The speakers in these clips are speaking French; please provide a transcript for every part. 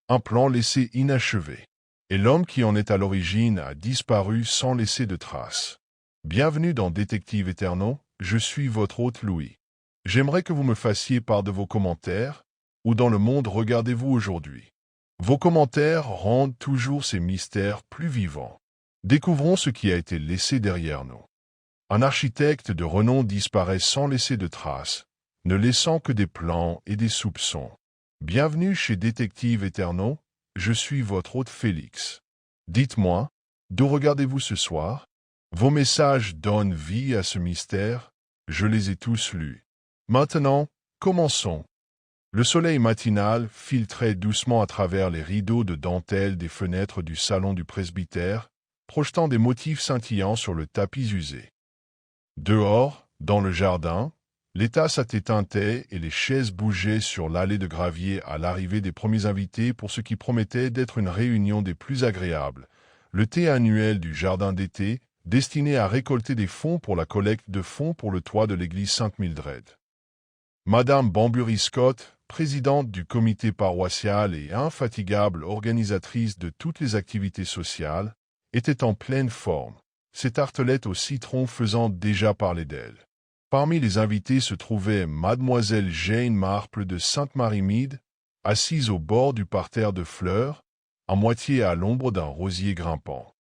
un plan laissé inachevé. Et l'homme qui en est à l'origine a disparu sans laisser de traces. Bienvenue dans Détective Éternel, je suis votre hôte Louis. J'aimerais que vous me fassiez part de vos commentaires. Où dans le monde regardez-vous aujourd'hui? Vos commentaires rendent toujours ces mystères plus vivants. Découvrons ce qui a été laissé derrière nous. Un architecte de renom disparaît sans laisser de traces, ne laissant que des plans et des soupçons. Bienvenue chez Détective Éternel, je suis votre hôte Félix. Dites-moi, d'où regardez-vous ce soir? Vos messages donnent vie à ce mystère, je les ai tous lus. Maintenant, commençons. Le soleil matinal filtrait doucement à travers les rideaux de dentelle des fenêtres du salon du presbytère, projetant des motifs scintillants sur le tapis usé. Dehors, dans le jardin, les tasses s'éteintaient et les chaises bougeaient sur l'allée de gravier à l'arrivée des premiers invités pour ce qui promettait d'être une réunion des plus agréables, le thé annuel du jardin d'été, destiné à récolter des fonds pour la collecte de fonds pour le toit de l'église Sainte-Mildred. Madame Banbury Scott, présidente du comité paroissial et infatigable organisatrice de toutes les activités sociales, était en pleine forme, ses tartelettes au citron faisant déjà parler d'elle. Parmi les invités se trouvait Mademoiselle Jane Marple de Sainte-Marie-Mead, assise au bord du parterre de fleurs, à moitié à l'ombre d'un rosier grimpant.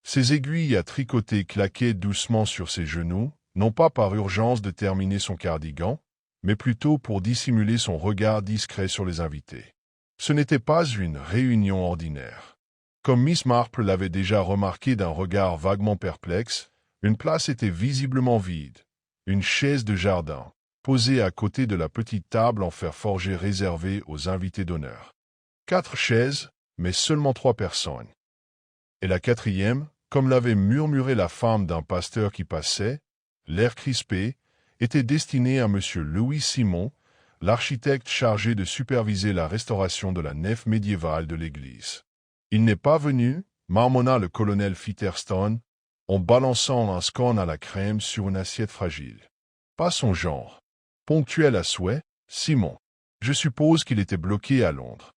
Ses aiguilles à tricoter claquaient doucement sur ses genoux, non pas par urgence de terminer son cardigan, mais plutôt pour dissimuler son regard discret sur les invités. Ce n'était pas une réunion ordinaire. Comme Miss Marple l'avait déjà remarqué d'un regard vaguement perplexe, une place était visiblement vide. Une chaise de jardin, posée à côté de la petite table en fer forgé réservée aux invités d'honneur. 4 chaises, mais seulement 3 personnes. Et la 4e, comme l'avait murmuré la femme d'un pasteur qui passait, l'air crispé, était destinée à M. Louis Simon, l'architecte chargé de superviser la restauration de la nef médiévale de l'église. Il n'est pas venu, marmonna le colonel Featherstone, en balançant un scone à la crème sur une assiette fragile. Pas son genre. Ponctuel à souhait, Simon. Je suppose qu'il était bloqué à Londres.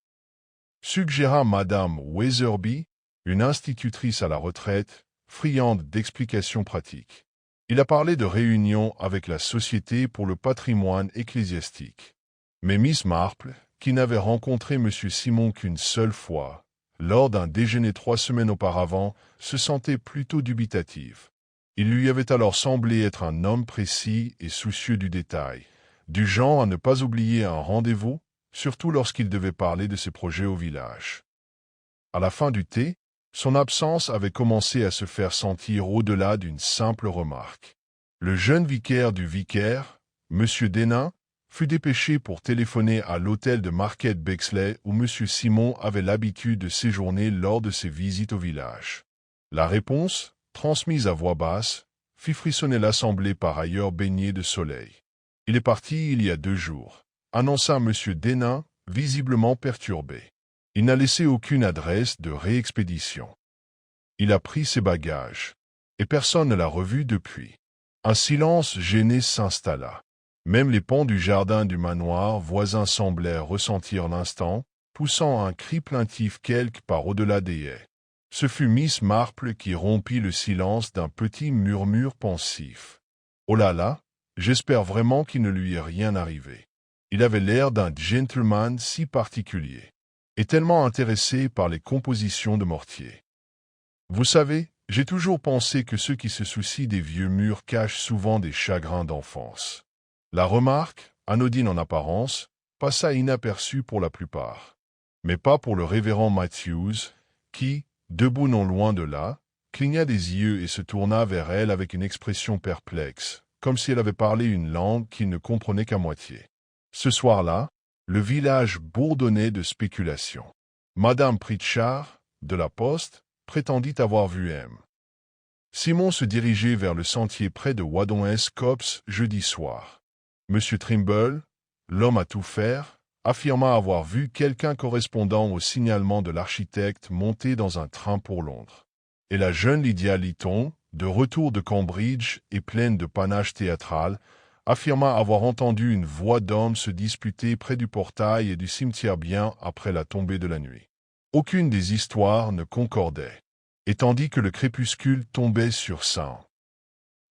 Suggéra Madame Weatherby, une institutrice à la retraite, friande d'explications pratiques. Il a parlé de réunion avec la Société pour le patrimoine ecclésiastique. Mais Miss Marple, qui n'avait rencontré M. Simon qu'une seule fois, lors d'un déjeuner 3 semaines auparavant, se sentait plutôt dubitative. Il lui avait alors semblé être un homme précis et soucieux du détail, du genre à ne pas oublier un rendez-vous, surtout lorsqu'il devait parler de ses projets au village. À la fin du thé, son absence avait commencé à se faire sentir au-delà d'une simple remarque. Le jeune vicaire du vicaire, M. Denain, fut dépêché pour téléphoner à l'hôtel de Marquette Bexley où M. Simon avait l'habitude de séjourner lors de ses visites au village. La réponse, transmise à voix basse, fit frissonner l'assemblée par ailleurs baignée de soleil. « Il est parti il y a 2 jours », annonça M. Denain, visiblement perturbé. Il n'a laissé aucune adresse de réexpédition. Il a pris ses bagages, et personne ne l'a revu depuis. Un silence gêné s'installa. Même les pans du jardin du manoir voisin semblèrent ressentir l'instant, poussant un cri plaintif quelque part au-delà des haies. Ce fut Miss Marple qui rompit le silence d'un petit murmure pensif. « Oh là là, j'espère vraiment qu'il ne lui est rien arrivé. Il avait l'air d'un gentleman si particulier, et tellement intéressé par les compositions de Mortier. Vous savez, j'ai toujours pensé que ceux qui se soucient des vieux murs cachent souvent des chagrins d'enfance. » La remarque, anodine en apparence, passa inaperçue pour la plupart. Mais pas pour le révérend Matthews, qui, debout non loin de là, cligna des yeux et se tourna vers elle avec une expression perplexe, comme si elle avait parlé une langue qu'il ne comprenait qu'à moitié. Ce soir-là, le village bourdonnait de spéculations. Madame Pritchard, de la Poste, prétendit avoir vu M. Simon se dirigeait vers le sentier près de Wadham Copse jeudi soir. M. Trimble, l'homme à tout faire, affirma avoir vu quelqu'un correspondant au signalement de l'architecte monter dans un train pour Londres. Et la jeune Lydia Lytton, de retour de Cambridge et pleine de panache théâtral, affirma avoir entendu une voix d'homme se disputer près du portail et du cimetière bien après la tombée de la nuit. Aucune des histoires ne concordait, et tandis que le crépuscule tombait sur St.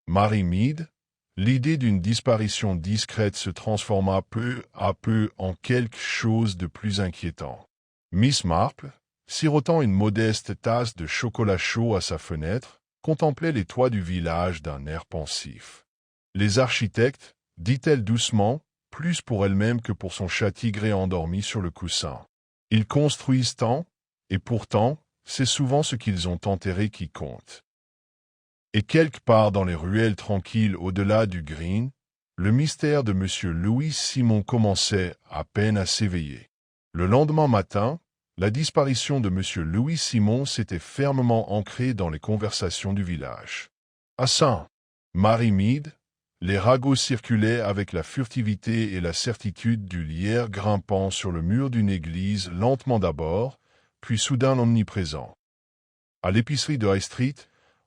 Mary Mead, l'idée d'une disparition discrète se transforma peu à peu en quelque chose de plus inquiétant. Miss Marple, sirotant une modeste tasse de chocolat chaud à sa fenêtre, contemplait les toits du village d'un air pensif. Les architectes, dit-elle doucement, plus pour elle-même que pour son chat tigré endormi sur le coussin. Ils construisent tant, et pourtant, c'est souvent ce qu'ils ont enterré qui compte. Et quelque part dans les ruelles tranquilles au-delà du Green, le mystère de M. Louis Simon commençait à peine à s'éveiller. Le lendemain matin, la disparition de M. Louis Simon s'était fermement ancrée dans les conversations du village. À St. Mary Mead, les ragots circulaient avec la furtivité et la certitude du lierre grimpant sur le mur d'une église lentement d'abord, puis soudain omniprésent. À l'épicerie de High Street,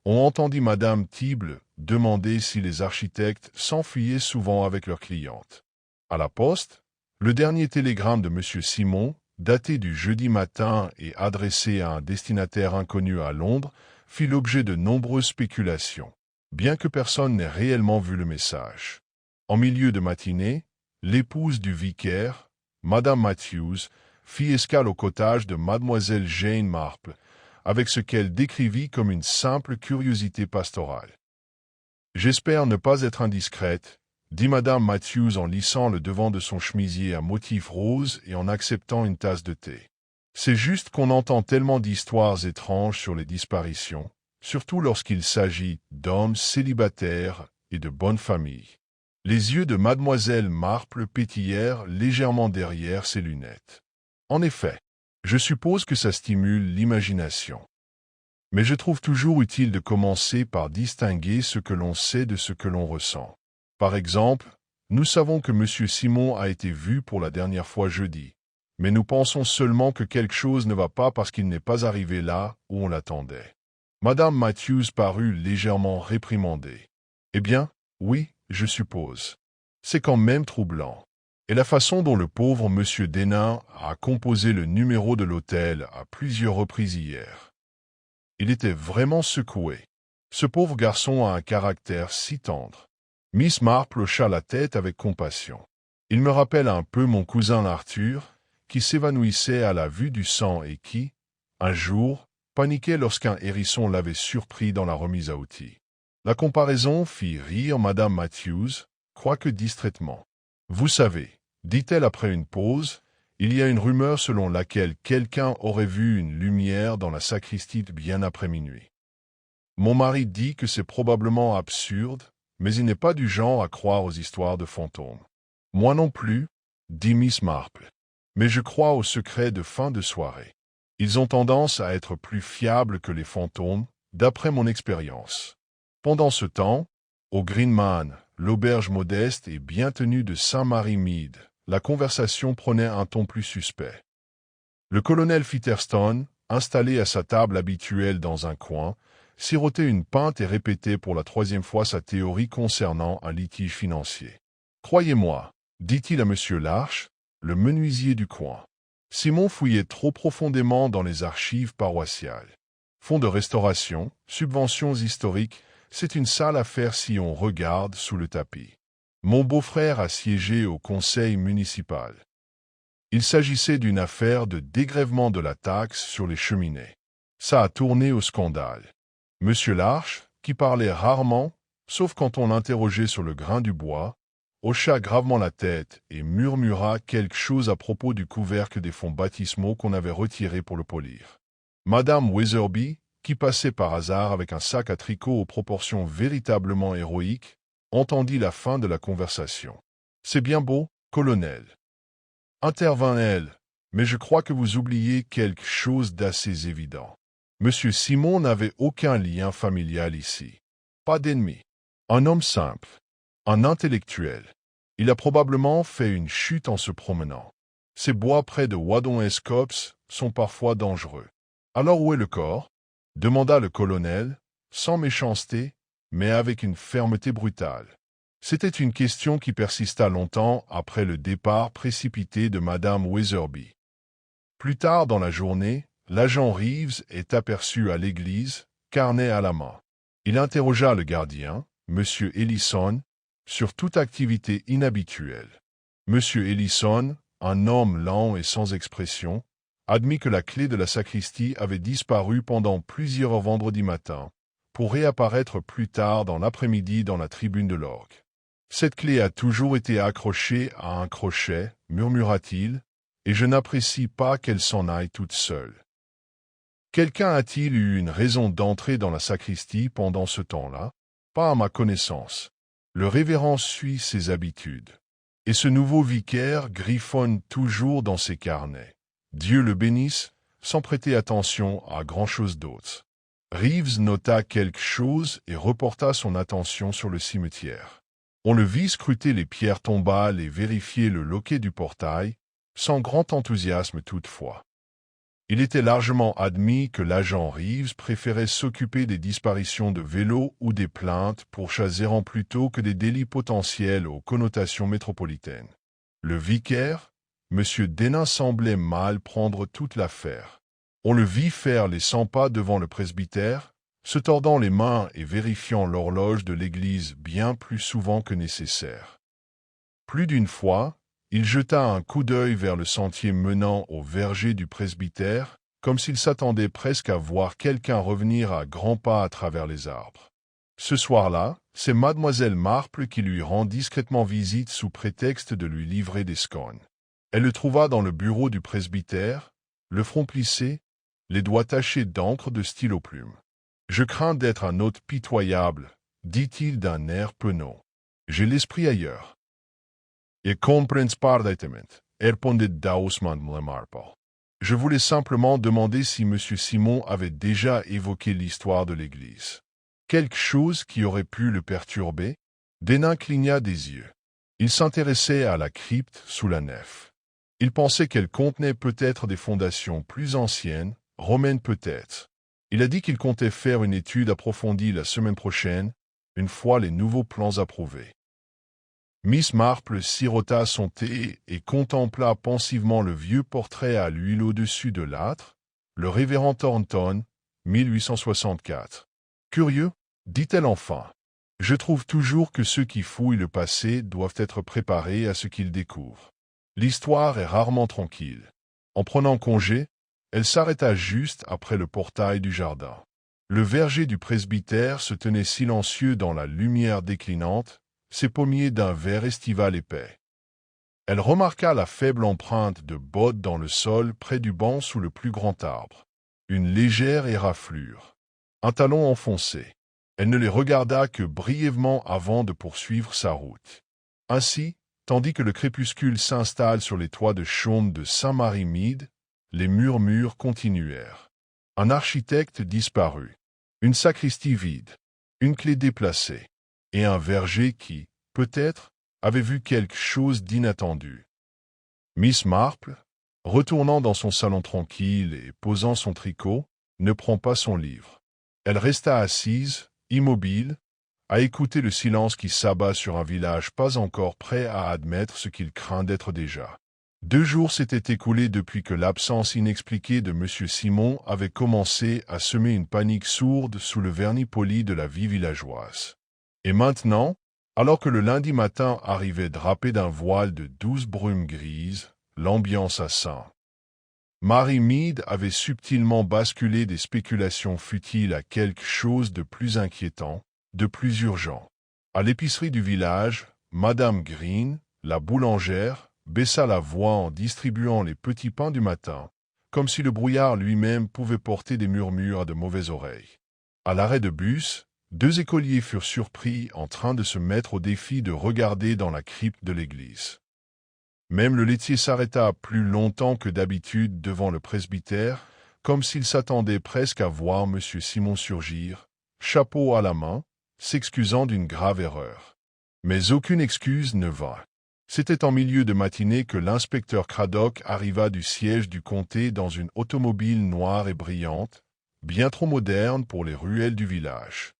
on entendit Madame Tible demander si les architectes s'enfuyaient souvent avec leurs clientes. À la poste, le dernier télégramme de M. Simon, daté du jeudi matin et adressé à un destinataire inconnu à Londres, fit l'objet de nombreuses spéculations, bien que personne n'ait réellement vu le message. En milieu de matinée, l'épouse du vicaire, Madame Matthews, fit escale au cottage de Mademoiselle Jane Marple, avec ce qu'elle décrivit comme une simple curiosité pastorale. « J'espère ne pas être indiscrète, » dit Madame Matthews en lissant le devant de son chemisier à motif rose et en acceptant une tasse de thé. « C'est juste qu'on entend tellement d'histoires étranges sur les disparitions, surtout lorsqu'il s'agit d'hommes célibataires et de bonnes familles. » Les yeux de Mademoiselle Marple pétillèrent légèrement derrière ses lunettes. « En effet, je suppose que ça stimule l'imagination. Mais je trouve toujours utile de commencer par distinguer ce que l'on sait de ce que l'on ressent. Par exemple, nous savons que M. Simon a été vu pour la dernière fois jeudi, mais nous pensons seulement que quelque chose ne va pas parce qu'il n'est pas arrivé là où on l'attendait. » Madame Matthews parut légèrement réprimandée. « Eh bien, oui, je suppose. C'est quand même troublant. Et la façon dont le pauvre M. Denain a composé le numéro de l'hôtel à plusieurs reprises hier. Il était vraiment secoué. Ce pauvre garçon a un caractère si tendre. » Miss Marple hocha la tête avec compassion. « Il me rappelle un peu mon cousin Arthur, qui s'évanouissait à la vue du sang et qui, un jour, paniquait lorsqu'un hérisson l'avait surpris dans la remise à outils. » La comparaison fit rire Madame Matthews, quoique distraitement. « Vous savez, dit-elle après une pause, il y a une rumeur selon laquelle quelqu'un aurait vu une lumière dans la sacristie bien après minuit. Mon mari dit que c'est probablement absurde, mais il n'est pas du genre à croire aux histoires de fantômes. Moi non plus, dit Miss Marple. Mais je crois aux secrets de fin de soirée. Ils ont tendance à être plus fiables que les fantômes, d'après mon expérience. Pendant ce temps, au Greenman, l'auberge modeste et bien tenue de Saint-Mary-Mead, la conversation prenait un ton plus suspect. Le colonel Featherstone, installé à sa table habituelle dans un coin, sirotait une pinte et répétait pour la 3e fois sa théorie concernant un litige financier. « Croyez-moi, dit-il à M. Larche, le menuisier du coin. Simon fouillait trop profondément dans les archives paroissiales. Fonds de restauration, subventions historiques, c'est une sale affaire si on regarde sous le tapis. Mon beau-frère a siégé au conseil municipal. Il s'agissait d'une affaire de dégrèvement de la taxe sur les cheminées. Ça a tourné au scandale. Monsieur Larche, qui parlait rarement, sauf quand on l'interrogeait sur le grain du bois, hocha gravement la tête et murmura quelque chose à propos du couvercle des fonds baptismaux qu'on avait retiré pour le polir. Madame Weatherby, qui passait par hasard avec un sac à tricot aux proportions véritablement héroïques, entendit la fin de la conversation. « C'est bien beau, colonel. » intervint-elle, mais je crois que vous oubliez quelque chose d'assez évident. Monsieur Simon n'avait aucun lien familial ici. Pas d'ennemi. Un homme simple. Un intellectuel. Il a probablement fait une chute en se promenant. Ces bois près de Wadham-Escopes sont parfois dangereux. Alors où est le corps ? Demanda le colonel, sans méchanceté, mais avec une fermeté brutale. C'était une question qui persista longtemps après le départ précipité de Madame Weatherby. Plus tard dans la journée, l'agent Reeves est aperçu à l'église, carnet à la main. Il interrogea le gardien, M. Ellison, sur toute activité inhabituelle. M. Ellison, un homme lent et sans expression, admit que la clé de la sacristie avait disparu pendant plusieurs heures vendredi matin, pour réapparaître plus tard dans l'après-midi dans la tribune de l'orgue. Cette clé a toujours été accrochée à un crochet, murmura-t-il, et je n'apprécie pas qu'elle s'en aille toute seule. Quelqu'un a-t-il eu une raison d'entrer dans la sacristie pendant ce temps-là? Pas à ma connaissance. Le révérend suit ses habitudes. Et ce nouveau vicaire griffonne toujours dans ses carnets. Dieu le bénisse, sans prêter attention à grand-chose d'autre. Reeves nota quelque chose et reporta son attention sur le cimetière. On le vit scruter les pierres tombales et vérifier le loquet du portail, sans grand enthousiasme toutefois. Il était largement admis que l'agent Reeves préférait s'occuper des disparitions de vélos ou des plaintes pour chats errants plutôt que des délits potentiels aux connotations métropolitaines. Le vicaire, M. Denain, semblait mal prendre toute l'affaire. On le vit faire les 100 pas devant le presbytère, se tordant les mains et vérifiant l'horloge de l'église bien plus souvent que nécessaire. Plus d'une fois, il jeta un coup d'œil vers le sentier menant au verger du presbytère, comme s'il s'attendait presque à voir quelqu'un revenir à grands pas à travers les arbres. Ce soir-là, c'est mademoiselle Marple qui lui rend discrètement visite sous prétexte de lui livrer des scones. Elle le trouva dans le bureau du presbytère, le front plissé, les doigts tachés d'encre de stylo plume. « Je crains d'être un hôte pitoyable, dit-il d'un air penaud. J'ai l'esprit ailleurs. » Et comprends parfaitement, répondit doucement Marple. Je voulais simplement demander si M. Simon avait déjà évoqué l'histoire de l'Église. Quelque chose qui aurait pu le perturber? Denain cligna des yeux. Il s'intéressait à la crypte sous la nef. Il pensait qu'elle contenait peut-être des fondations plus anciennes, romaines peut-être. Il a dit qu'il comptait faire une étude approfondie la semaine prochaine, une fois les nouveaux plans approuvés. Miss Marple sirota son thé et contempla pensivement le vieux portrait à l'huile au-dessus de l'âtre, le révérend Thornton, 1864. Curieux, dit-elle enfin. Je trouve toujours que ceux qui fouillent le passé doivent être préparés à ce qu'ils découvrent. L'histoire est rarement tranquille. En prenant congé, elle s'arrêta juste après le portail du jardin. Le verger du presbytère se tenait silencieux dans la lumière déclinante, ses pommiers d'un vert estival épais. Elle remarqua la faible empreinte de bottes dans le sol près du banc sous le plus grand arbre. Une légère éraflure. Un talon enfoncé. Elle ne les regarda que brièvement avant de poursuivre sa route. Ainsi, tandis que le crépuscule s'installe sur les toits de chaume de Saint-Marie-Mide, les murmures continuèrent. Un architecte disparut. Une sacristie vide. Une clé déplacée. Et un verger qui, peut-être, avait vu quelque chose d'inattendu. Miss Marple, retournant dans son salon tranquille et posant son tricot, ne prend pas son livre. Elle resta assise, immobile, à écouter le silence qui s'abat sur un village pas encore prêt à admettre ce qu'il craint d'être déjà. 2 jours s'étaient écoulés depuis que l'absence inexpliquée de M. Simon avait commencé à semer une panique sourde sous le vernis poli de la vie villageoise. Et maintenant, alors que le lundi matin arrivait drapé d'un voile de douce brume grise, l'ambiance à Saint Marie-Mide avait subtilement basculé des spéculations futiles à quelque chose de plus inquiétant, de plus urgent. À l'épicerie du village, Madame Green, la boulangère, baissa la voix en distribuant les petits pains du matin, comme si le brouillard lui-même pouvait porter des murmures à de mauvaises oreilles. À l'arrêt de bus, 2 écoliers furent surpris en train de se mettre au défi de regarder dans la crypte de l'église. Même le laitier s'arrêta plus longtemps que d'habitude devant le presbytère, comme s'il s'attendait presque à voir M. Simon surgir, chapeau à la main, s'excusant d'une grave erreur. Mais aucune excuse ne vint. C'était en milieu de matinée que l'inspecteur Craddock arriva du siège du comté dans une automobile noire et brillante, bien trop moderne pour les ruelles du village.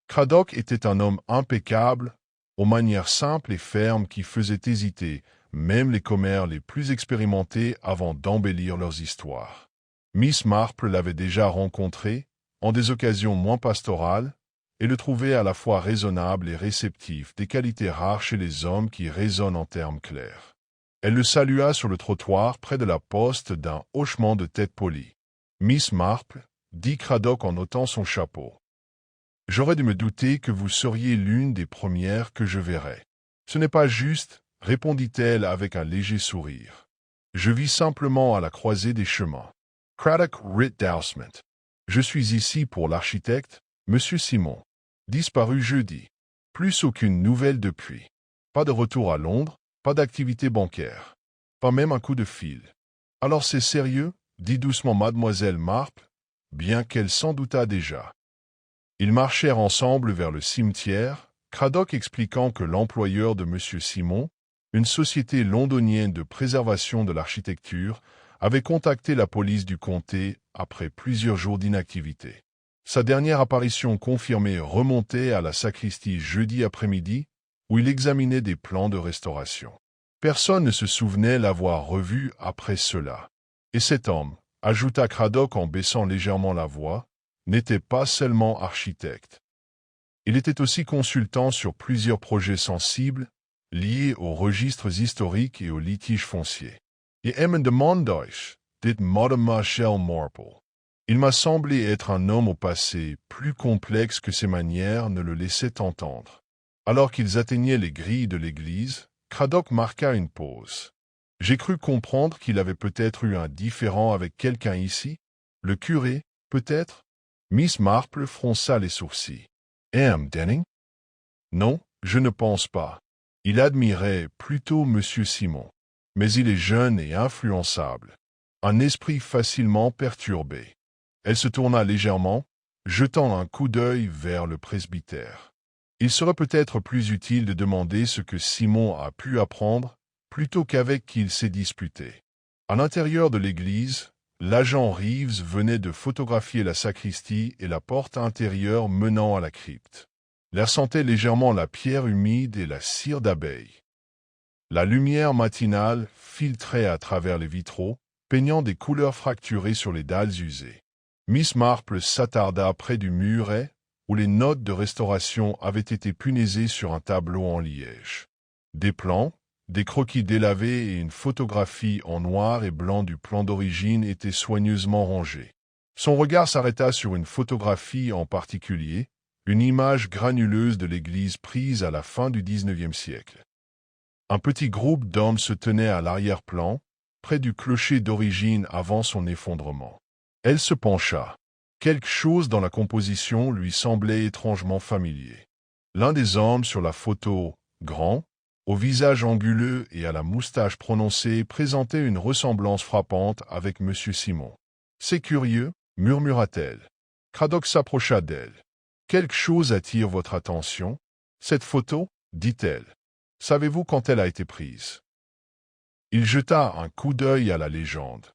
Craddock était un homme impeccable, aux manières simples et fermes qui faisaient hésiter même les commères les plus expérimentés avant d'embellir leurs histoires. Miss Marple l'avait déjà rencontré, en des occasions moins pastorales, et le trouvait à la fois raisonnable et réceptif, des qualités rares chez les hommes qui raisonnent en termes clairs. Elle le salua sur le trottoir près de la poste d'un hochement de tête poli. « Miss Marple, » dit Craddock en ôtant son chapeau. « J'aurais dû me douter que vous seriez l'une des premières que je verrais. »« Ce n'est pas juste, » répondit-elle avec un léger sourire. « Je vis simplement à la croisée des chemins. » Craddock Rit Dousement. « Je suis ici pour l'architecte, Monsieur Simon. Disparu jeudi. Plus aucune nouvelle depuis. Pas de retour à Londres, pas d'activité bancaire. Pas même un coup de fil. Alors c'est sérieux, dit doucement mademoiselle Marple, bien qu'elle s'en doutât déjà. Ils marchèrent ensemble vers le cimetière, Craddock expliquant que l'employeur de Monsieur Simon, une société londonienne de préservation de l'architecture, avait contacté la police du comté après plusieurs jours d'inactivité. Sa dernière apparition confirmée remontait à la sacristie jeudi après-midi, où il examinait des plans de restauration. Personne ne se souvenait l'avoir revu après cela. Et cet homme, ajouta Craddock en baissant légèrement la voix, n'était pas seulement architecte. Il était aussi consultant sur plusieurs projets sensibles, liés aux registres historiques et aux litiges fonciers. Et aime demande Deutsch, dit Mortimer Shell Marple. Il m'a semblé être un homme au passé plus complexe que ses manières ne le laissaient entendre. Alors qu'ils atteignaient les grilles de l'église, Craddock marqua une pause. J'ai cru comprendre qu'il avait peut-être eu un différend avec quelqu'un ici. Le curé, peut-être? Miss Marple fronça les sourcils. M. Denning? Non, je ne pense pas. Il admirait plutôt Monsieur Simon. Mais il est jeune et influençable. Un esprit facilement perturbé. Elle se tourna légèrement, jetant un coup d'œil vers le presbytère. Il serait peut-être plus utile de demander ce que Simon a pu apprendre, plutôt qu'avec qui il s'est disputé. À l'intérieur de l'église, l'agent Reeves venait de photographier la sacristie et la porte intérieure menant à la crypte. L'air sentait légèrement la pierre humide et la cire d'abeille. La lumière matinale filtrait à travers les vitraux, peignant des couleurs fracturées sur les dalles usées. Miss Marple s'attarda près du muret, où les notes de restauration avaient été punaisées sur un tableau en liège. Des plans, des croquis délavés et une photographie en noir et blanc du plan d'origine étaient soigneusement rangés. Son regard s'arrêta sur une photographie en particulier, une image granuleuse de l'église prise à la fin du XIXe siècle. Un petit groupe d'hommes se tenait à l'arrière-plan, près du clocher d'origine avant son effondrement. Elle se pencha. Quelque chose dans la composition lui semblait étrangement familier. L'un des hommes sur la photo, grand, au visage anguleux et à la moustache prononcée, présentait une ressemblance frappante avec M. Simon. « C'est curieux, » murmura-t-elle. Craddock s'approcha d'elle. « Quelque chose attire votre attention? Cette photo, dit-elle. Savez-vous quand elle a été prise? » Il jeta un coup d'œil à la légende.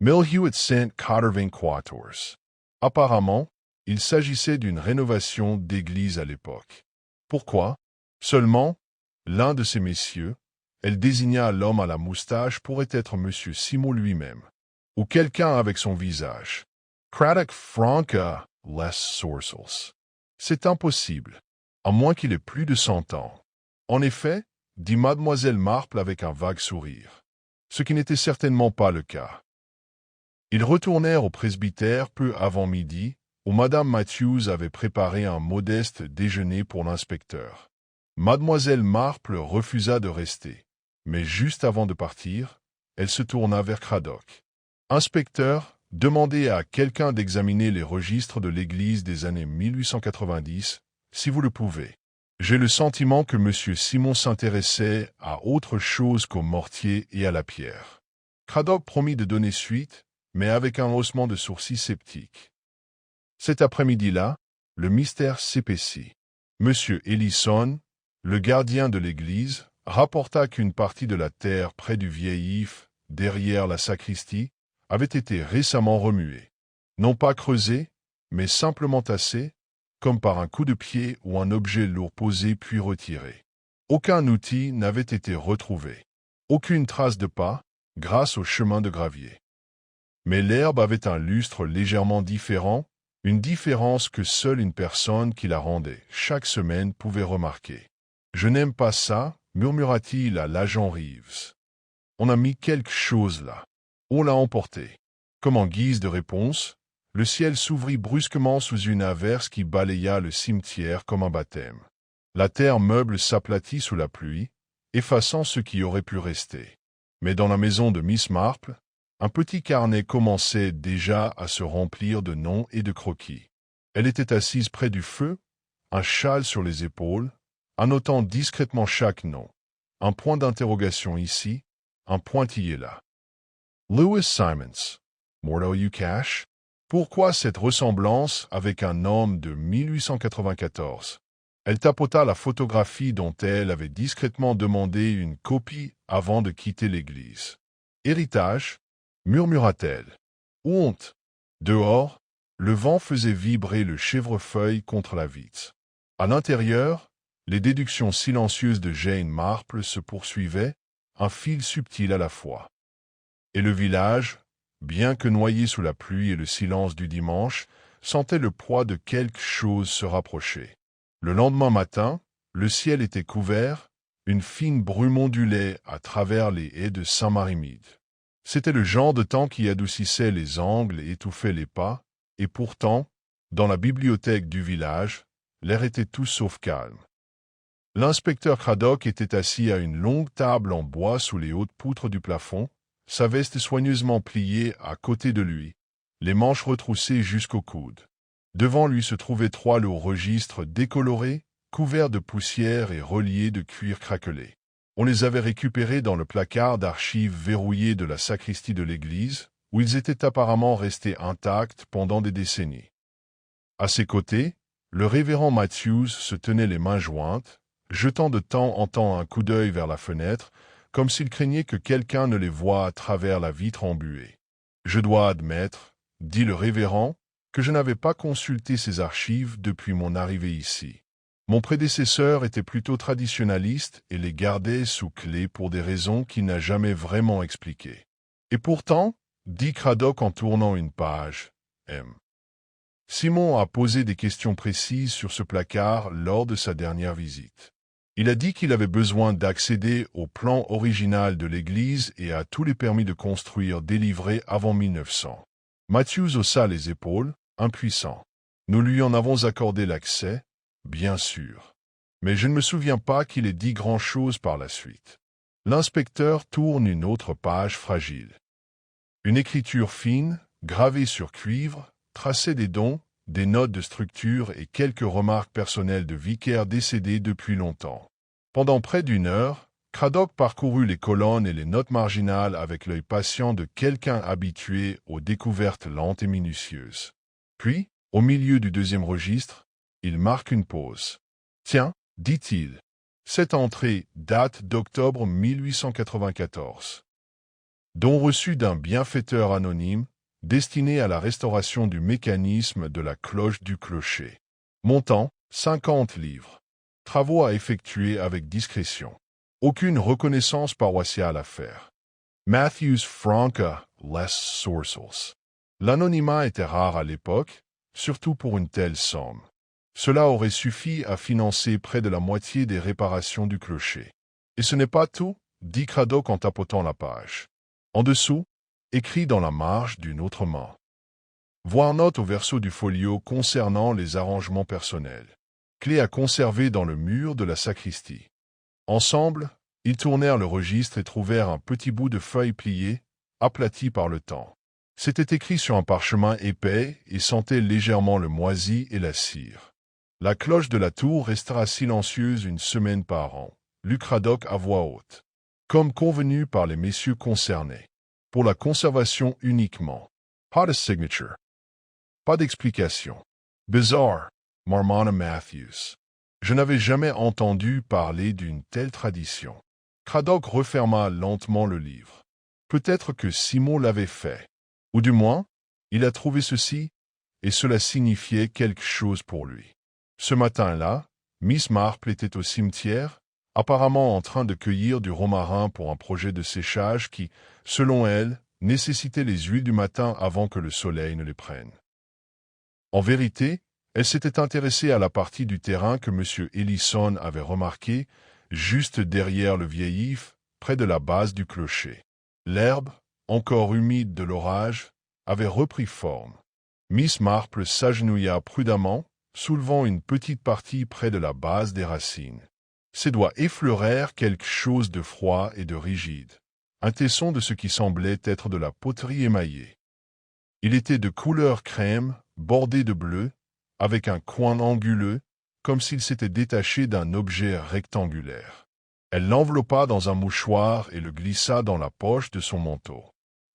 Millhewitt St. Cotterving Quators. Apparemment, il s'agissait d'une rénovation d'église à l'époque. Pourquoi? Seulement, l'un de ces messieurs, elle désigna l'homme à la moustache, pourrait être M. Simon lui-même, ou quelqu'un avec son visage. Craddock Franca, les sourcils. C'est impossible, à moins qu'il ait plus de 100 ans. En effet, dit mademoiselle Marple avec un vague sourire, ce qui n'était certainement pas le cas. Ils retournèrent au presbytère peu avant midi, où madame Matthews avait préparé un modeste déjeuner pour l'inspecteur. Mademoiselle Marple refusa de rester, mais juste avant de partir, elle se tourna vers Craddock. « Inspecteur, demandez à quelqu'un d'examiner les registres de l'église des années 1890, si vous le pouvez. J'ai le sentiment que M. Simon s'intéressait à autre chose qu'au mortier et à la pierre. » Craddock promit de donner suite, mais avec un haussement de sourcils sceptique. Cet après-midi-là, le mystère s'épaissit. M. Ellison, le gardien de l'église, rapporta qu'une partie de la terre près du vieil if, derrière la sacristie, avait été récemment remuée. Non pas creusée, mais simplement tassée, comme par un coup de pied ou un objet lourd posé puis retiré. Aucun outil n'avait été retrouvé. Aucune trace de pas, grâce au chemin de gravier. Mais l'herbe avait un lustre légèrement différent, une différence que seule une personne qui la rendait chaque semaine pouvait remarquer. « Je n'aime pas ça », murmura-t-il à l'agent Reeves. « On a mis quelque chose là. On l'a emporté. » Comme en guise de réponse, le ciel s'ouvrit brusquement sous une averse qui balaya le cimetière comme un baptême. La terre meuble s'aplatit sous la pluie, effaçant ce qui aurait pu rester. Mais dans la maison de Miss Marple, un petit carnet commençait déjà à se remplir de noms et de croquis. Elle était assise près du feu, un châle sur les épaules, annotant discrètement chaque nom. Un point d'interrogation ici, un pointillé là. Lewis Simons. Morto you cash? Pourquoi cette ressemblance avec un homme de 1894? Elle tapota la photographie dont elle avait discrètement demandé une copie avant de quitter l'église. Héritage, murmura-t-elle. Honte. Dehors, le vent faisait vibrer le chèvrefeuille contre la vitre. À l'intérieur, les déductions silencieuses de Jane Marple se poursuivaient, un fil subtil à la fois. Et le village, bien que noyé sous la pluie et le silence du dimanche, sentait le poids de quelque chose se rapprocher. Le lendemain matin, le ciel était couvert, une fine brume ondulait à travers les haies de Saint-Marimide. C'était le genre de temps qui adoucissait les angles et étouffait les pas, et pourtant, dans la bibliothèque du village, l'air était tout sauf calme. L'inspecteur Craddock était assis à une longue table en bois sous les hautes poutres du plafond, sa veste soigneusement pliée à côté de lui, les manches retroussées jusqu'au coude. Devant lui se trouvaient 3 lourds registres décolorés, couverts de poussière et reliés de cuir craquelé. On les avait récupérés dans le placard d'archives verrouillé de la sacristie de l'église, où ils étaient apparemment restés intacts pendant des décennies. À ses côtés, le révérend Matthews se tenait les mains jointes, jetant de temps en temps un coup d'œil vers la fenêtre, comme s'il craignait que quelqu'un ne les voie à travers la vitre embuée. « Je dois admettre, » dit le révérend, « que je n'avais pas consulté ces archives depuis mon arrivée ici. Mon prédécesseur était plutôt traditionnaliste et les gardait sous clé pour des raisons qu'il n'a jamais vraiment expliquées. Et pourtant, dit Craddock en tournant une page, Simon a posé des questions précises sur ce placard lors de sa dernière visite. Il a dit qu'il avait besoin d'accéder au plan original de l'église et à tous les permis de construire délivrés avant 1900. Matthews haussa les épaules, impuissant. Nous lui en avons accordé l'accès, bien sûr. Mais je ne me souviens pas qu'il ait dit grand-chose par la suite. L'inspecteur tourne une autre page fragile. Une écriture fine, gravée sur cuivre, traçait des dons, des notes de structure et quelques remarques personnelles de vicaires décédés depuis longtemps. Pendant près d'1 heure, Craddock parcourut les colonnes et les notes marginales avec l'œil patient de quelqu'un habitué aux découvertes lentes et minutieuses. Puis, au milieu du 2e registre, il marque une pause. « Tiens, dit-il, cette entrée date d'octobre 1894. Don reçu d'un bienfaiteur anonyme, destiné à la restauration du mécanisme de la cloche du clocher. Montant, 50 livres. Travaux à effectuer avec discrétion. Aucune reconnaissance paroissiale à faire. Matthews Franca, Les Sourcels. » L'anonymat était rare à l'époque, surtout pour une telle somme. Cela aurait suffi à financer près de la moitié des réparations du clocher. Et ce n'est pas tout, dit Craddock en tapotant la page. En dessous, écrit dans la marge d'une autre main. Voir note au verso du folio concernant les arrangements personnels. Clé à conserver dans le mur de la sacristie. Ensemble, ils tournèrent le registre et trouvèrent un petit bout de feuille pliée, aplati par le temps. C'était écrit sur un parchemin épais et sentait légèrement le moisi et la cire. La cloche de la tour restera silencieuse 1 semaine par an, lut Craddock à voix haute. Comme convenu par les messieurs concernés. Pour la conservation uniquement. Pas de signature. Pas d'explication. Bizarre, marmonna Matthews. Je n'avais jamais entendu parler d'une telle tradition. Craddock referma lentement le livre. Peut-être que Simon l'avait fait. Ou du moins, il a trouvé ceci, et cela signifiait quelque chose pour lui. Ce matin-là, Miss Marple était au cimetière, apparemment en train de cueillir du romarin pour un projet de séchage qui, selon elle, nécessitait les huiles du matin avant que le soleil ne les prenne. En vérité, elle s'était intéressée à la partie du terrain que M. Ellison avait remarquée, juste derrière le vieil if, près de la base du clocher. L'herbe, encore humide de l'orage, avait repris forme. Miss Marple s'agenouilla prudemment, soulevant une petite partie près de la base des racines. Ses doigts effleurèrent quelque chose de froid et de rigide, un tesson de ce qui semblait être de la poterie émaillée. Il était de couleur crème, bordé de bleu, avec un coin anguleux, comme s'il s'était détaché d'un objet rectangulaire. Elle l'enveloppa dans un mouchoir et le glissa dans la poche de son manteau.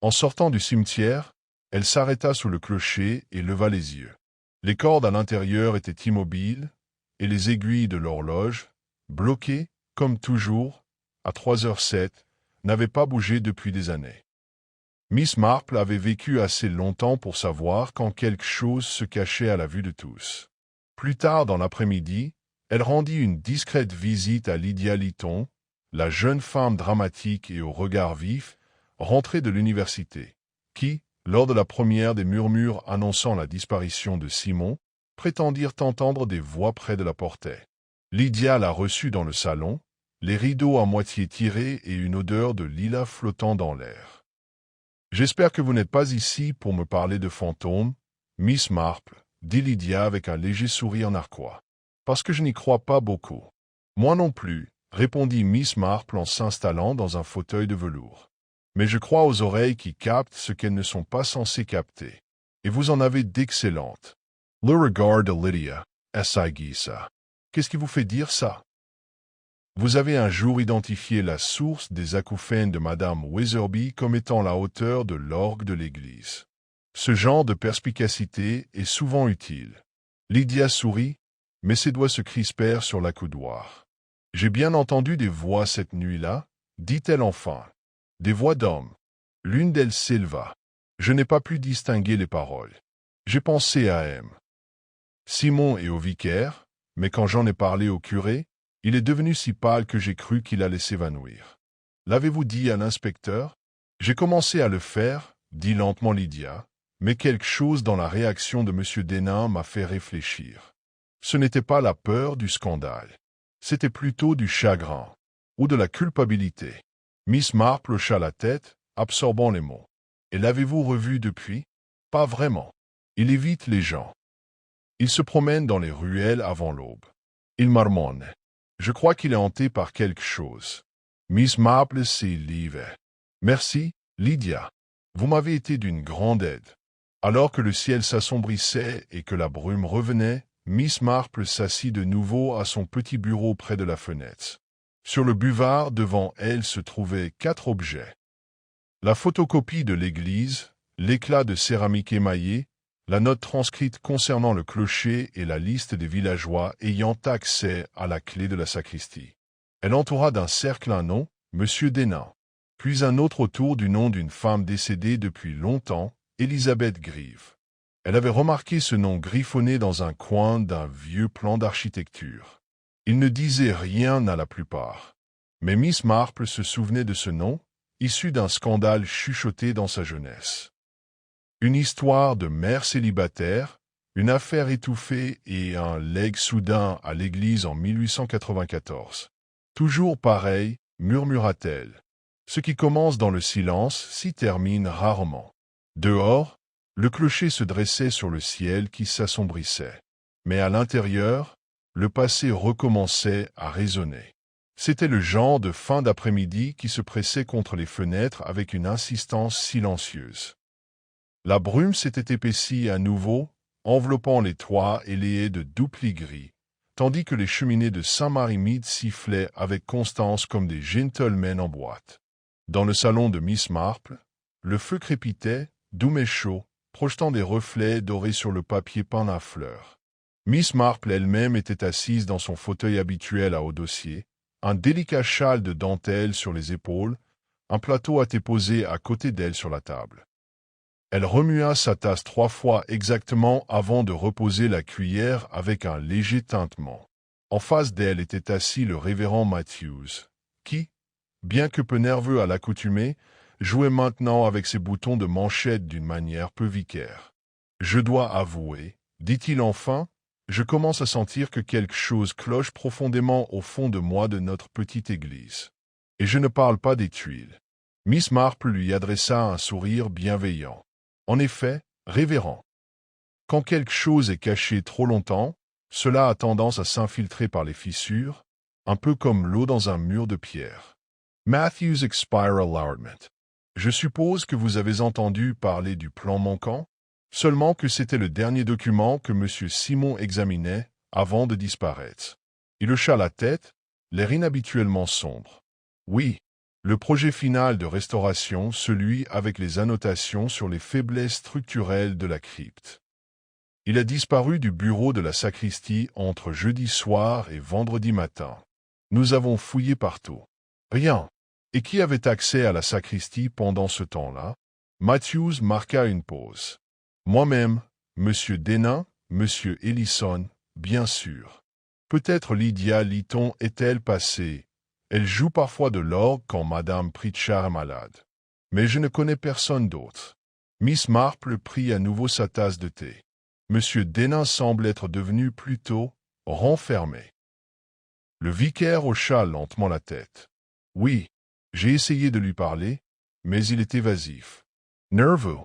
En sortant du cimetière, elle s'arrêta sous le clocher et leva les yeux. Les cordes à l'intérieur étaient immobiles, et les aiguilles de l'horloge, bloquées, comme toujours, à 3h07, n'avaient pas bougé depuis des années. Miss Marple avait vécu assez longtemps pour savoir quand quelque chose se cachait à la vue de tous. Plus tard dans l'après-midi, elle rendit une discrète visite à Lydia Lytton, la jeune femme dramatique et au regard vif, rentrée de l'université, qui, lors de la première des murmures annonçant la disparition de Simon, prétendirent entendre des voix près de la portaie. Lydia la reçut dans le salon, les rideaux à moitié tirés et une odeur de lilas flottant dans l'air. « J'espère que vous n'êtes pas ici pour me parler de fantômes, Miss Marple, dit Lydia avec un léger sourire narquois. « Parce que je n'y crois pas beaucoup. »« Moi non plus, » répondit Miss Marple en s'installant dans un fauteuil de velours. « Mais je crois aux oreilles qui captent ce qu'elles ne sont pas censées capter. Et vous en avez d'excellentes. » Le regard de Lydia s'aiguisa. « Qu'est-ce qui vous fait dire ça? » « Vous avez un jour identifié la source des acouphènes de Madame Weatherby comme étant la hauteur de l'orgue de l'église. Ce genre de perspicacité est souvent utile. » Lydia sourit, mais ses doigts se crispèrent sur l'accoudoir. « J'ai bien entendu des voix cette nuit-là, dit-elle enfin. Des voix d'hommes. L'une d'elles s'éleva. Je n'ai pas pu distinguer les paroles. J'ai pensé à M. Simon et au vicaire, mais quand j'en ai parlé au curé, il est devenu si pâle que j'ai cru qu'il allait s'évanouir. L'avez-vous dit à l'inspecteur? J'ai commencé à le faire, dit lentement Lydia, mais quelque chose dans la réaction de M. Denain m'a fait réfléchir. Ce n'était pas la peur du scandale. C'était plutôt du chagrin, ou de la culpabilité. Miss Marple hocha la tête, absorbant les mots. Et l'avez-vous revu depuis? Pas vraiment. Il évite les gens. Il se promène dans les ruelles avant l'aube. Il marmonne. Je crois qu'il est hanté par quelque chose. Miss Marple s'est levée. Merci, Lydia. Vous m'avez été d'une grande aide. Alors que le ciel s'assombrissait et que la brume revenait, Miss Marple s'assit de nouveau à son petit bureau près de la fenêtre. Sur le buvard devant elle se trouvaient 4 objets. La photocopie de l'église, l'éclat de céramique émaillée, la note transcrite concernant le clocher et la liste des villageois ayant accès à la clé de la sacristie. Elle entoura d'un cercle un nom, Monsieur Denain, puis un autre autour du nom d'une femme décédée depuis longtemps, Élisabeth Grieve. Elle avait remarqué ce nom griffonné dans un coin d'un vieux plan d'architecture. Il ne disait rien à la plupart. Mais Miss Marple se souvenait de ce nom, issu d'un scandale chuchoté dans sa jeunesse. Une histoire de mère célibataire, une affaire étouffée et un legs soudain à l'église en 1894. Toujours pareil, murmura-t-elle. Ce qui commence dans le silence s'y termine rarement. Dehors, le clocher se dressait sur le ciel qui s'assombrissait. Mais à l'intérieur, le passé recommençait à résonner. C'était le genre de fin d'après-midi qui se pressait contre les fenêtres avec une insistance silencieuse. La brume s'était épaissie à nouveau, enveloppant les toits et les haies de douplis gris, tandis que les cheminées de Saint-Marie-Mide sifflaient avec constance comme des gentlemen en boîte. Dans le salon de Miss Marple, le feu crépitait, doux mais chaud, projetant des reflets dorés sur le papier peint à fleurs. Miss Marple elle-même était assise dans son fauteuil habituel à haut dossier, un délicat châle de dentelle sur les épaules, un plateau à thé posé à côté d'elle sur la table. Elle remua sa tasse 3 fois exactement avant de reposer la cuillère avec un léger tintement. En face d'elle était assis le révérend Matthews, qui, bien que peu nerveux à l'accoutumée, jouait maintenant avec ses boutons de manchette d'une manière peu vicaire. « Je dois avouer, dit-il enfin, je commence à sentir que quelque chose cloche profondément au fond de moi de notre petite église. Et je ne parle pas des tuiles. » Miss Marple lui adressa un sourire bienveillant. En effet, révérend. Quand quelque chose est caché trop longtemps, cela a tendance à s'infiltrer par les fissures, un peu comme l'eau dans un mur de pierre. Matthews expire allowment. Je suppose que vous avez entendu parler du plan manquant, seulement que c'était le dernier document que M. Simon examinait avant de disparaître. Il hocha la tête, l'air inhabituellement sombre. Oui, le projet final de restauration, celui avec les annotations sur les faiblesses structurelles de la crypte. Il a disparu du bureau de la sacristie entre jeudi soir et vendredi matin. Nous avons fouillé partout. Rien. Et qui avait accès à la sacristie pendant ce temps-là? Matthews marqua une pause. Moi-même, M. Denain, M. Ellison, bien sûr. Peut-être Lydia Lytton est-elle passée. Elle joue parfois de l'orgue quand Madame Pritchard est malade. Mais je ne connais personne d'autre. Miss Marple prit à nouveau sa tasse de thé. M. Denain semble être devenu plutôt renfermé. Le vicaire hocha lentement la tête. Oui, j'ai essayé de lui parler, mais il est évasif. Nerveux,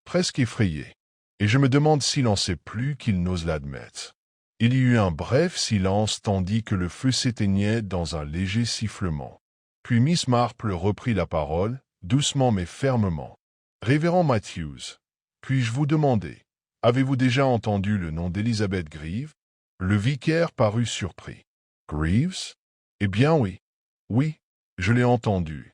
presque effrayé. Et je me demande s'il en sait plus qu'il n'ose l'admettre. Il y eut un bref silence tandis que le feu s'éteignait dans un léger sifflement. Puis Miss Marple reprit la parole, doucement mais fermement. Révérend Matthews, puis-je vous demander, avez-vous déjà entendu le nom d'Elizabeth Greaves? Le vicaire parut surpris. Greaves? Eh bien oui. Oui, je l'ai entendu.